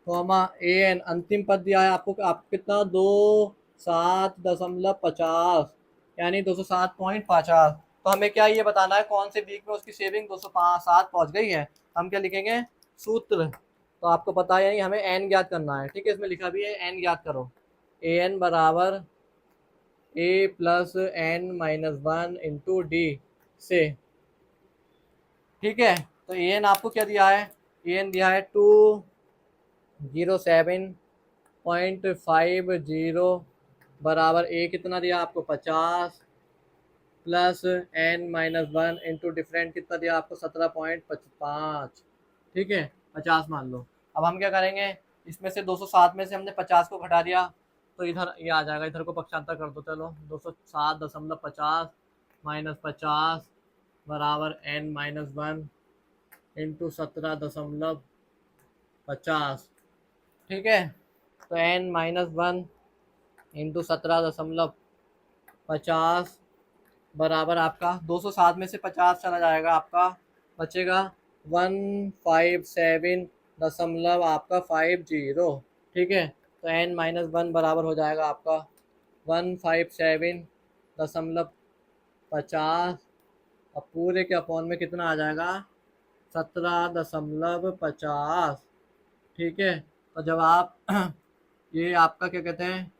कॉमा ए एन अंतिम पद दिया है आपको, आप कितना 207.50, यानी 207.50। तो हमें क्या ये बताना है कौन से वीक में उसकी सेविंग 207 पहुंच गई है। हम क्या लिखेंगे, सूत्र, तो आपको पता है, यानी हमें एन ज्ञात करना है। ठीक है, इसमें लिखा भी है एन ज्ञात करो, ए एन बराबर a plus N minus 1 into d से। ठीक है, तो ए एन आपको क्या दिया है, ए एन दिया है 207.50 बराबर ए कितना दिया आपको 50 plus N minus 1 into different कितना दिया आपको 17.5। ठीक है, 50 मान लो। अब हम क्या करेंगे, इसमें से 207 में से हमने 50 को घटा दिया, तो इधर ये आ जाएगा, इधर को पक्षांतर कर दो। चलो 207.50 माइनस 50 बराबर एन माइनस 1 इंटू 17.50। ठीक है, तो एन माइनस 1 इंटू 17.50 बराबर आपका 207 में से 50 चला जाएगा, आपका बचेगा 157.50। ठीक है, तो एन माइनस 1 बराबर हो जाएगा आपका 157.50, और पूरे के अपॉन में कितना आ जाएगा, 17.50। ठीक है, तो जब आप ये आपका क्या कहते हैं,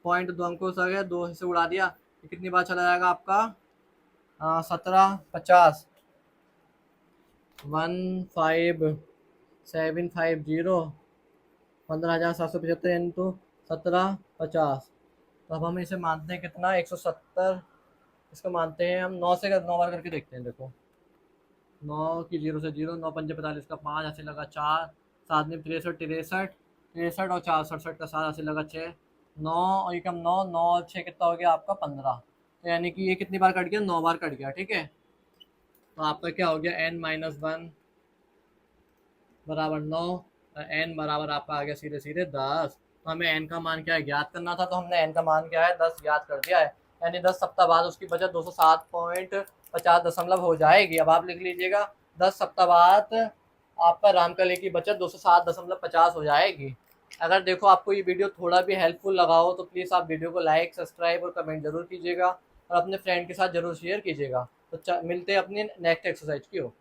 पॉइंट दो अंकों से आ गया, 2 से उड़ा दिया, ये कितनी बार चला जाएगा आपका, 17.50, 15750, 15,775 इंटू 17.50। तो अब हम इसे मानते हैं कितना, 170, इसको मानते हैं हम 9 से 9 बार करके देखते हैं। देखो 9 की 0 से 0, 9 पंजे 45 का 5, ऐसे लगा 4, 7 में 63, 63 और 4 67 का 7, ऐसे लगा 6, 9 और ये कम 9, 9 और 6 कितना हो गया आपका 15। तो यानी कि ये कितनी बार कट गया, 9 बार कट गया। ठीक है, तो आपका क्या हो गया, एन माइनस 1 बराबर 9, एन बराबर आपका आ गया सीधे सीधे 10। तो हमें एन का मान क्या है, ज्ञात करना था, तो हमने एन का मान क्या है 10 ज्ञात कर दिया है, यानी 10 सप्ताह बाद उसकी बचत 207.50 हो जाएगी। अब आप लिख लीजिएगा 10 सप्ताह बाद आपका रामकली की बचत 207.50 हो जाएगी। अगर देखो आपको ये वीडियो थोड़ा भी हेल्पफुल लगा हो तो प्लीज़ आप वीडियो को लाइक, सब्सक्राइब और कमेंट जरूर कीजिएगा, और अपने फ्रेंड के साथ जरूर शेयर कीजिएगा। तो मिलते हैं अपनी नेक्स्ट एक्सरसाइज की ओर।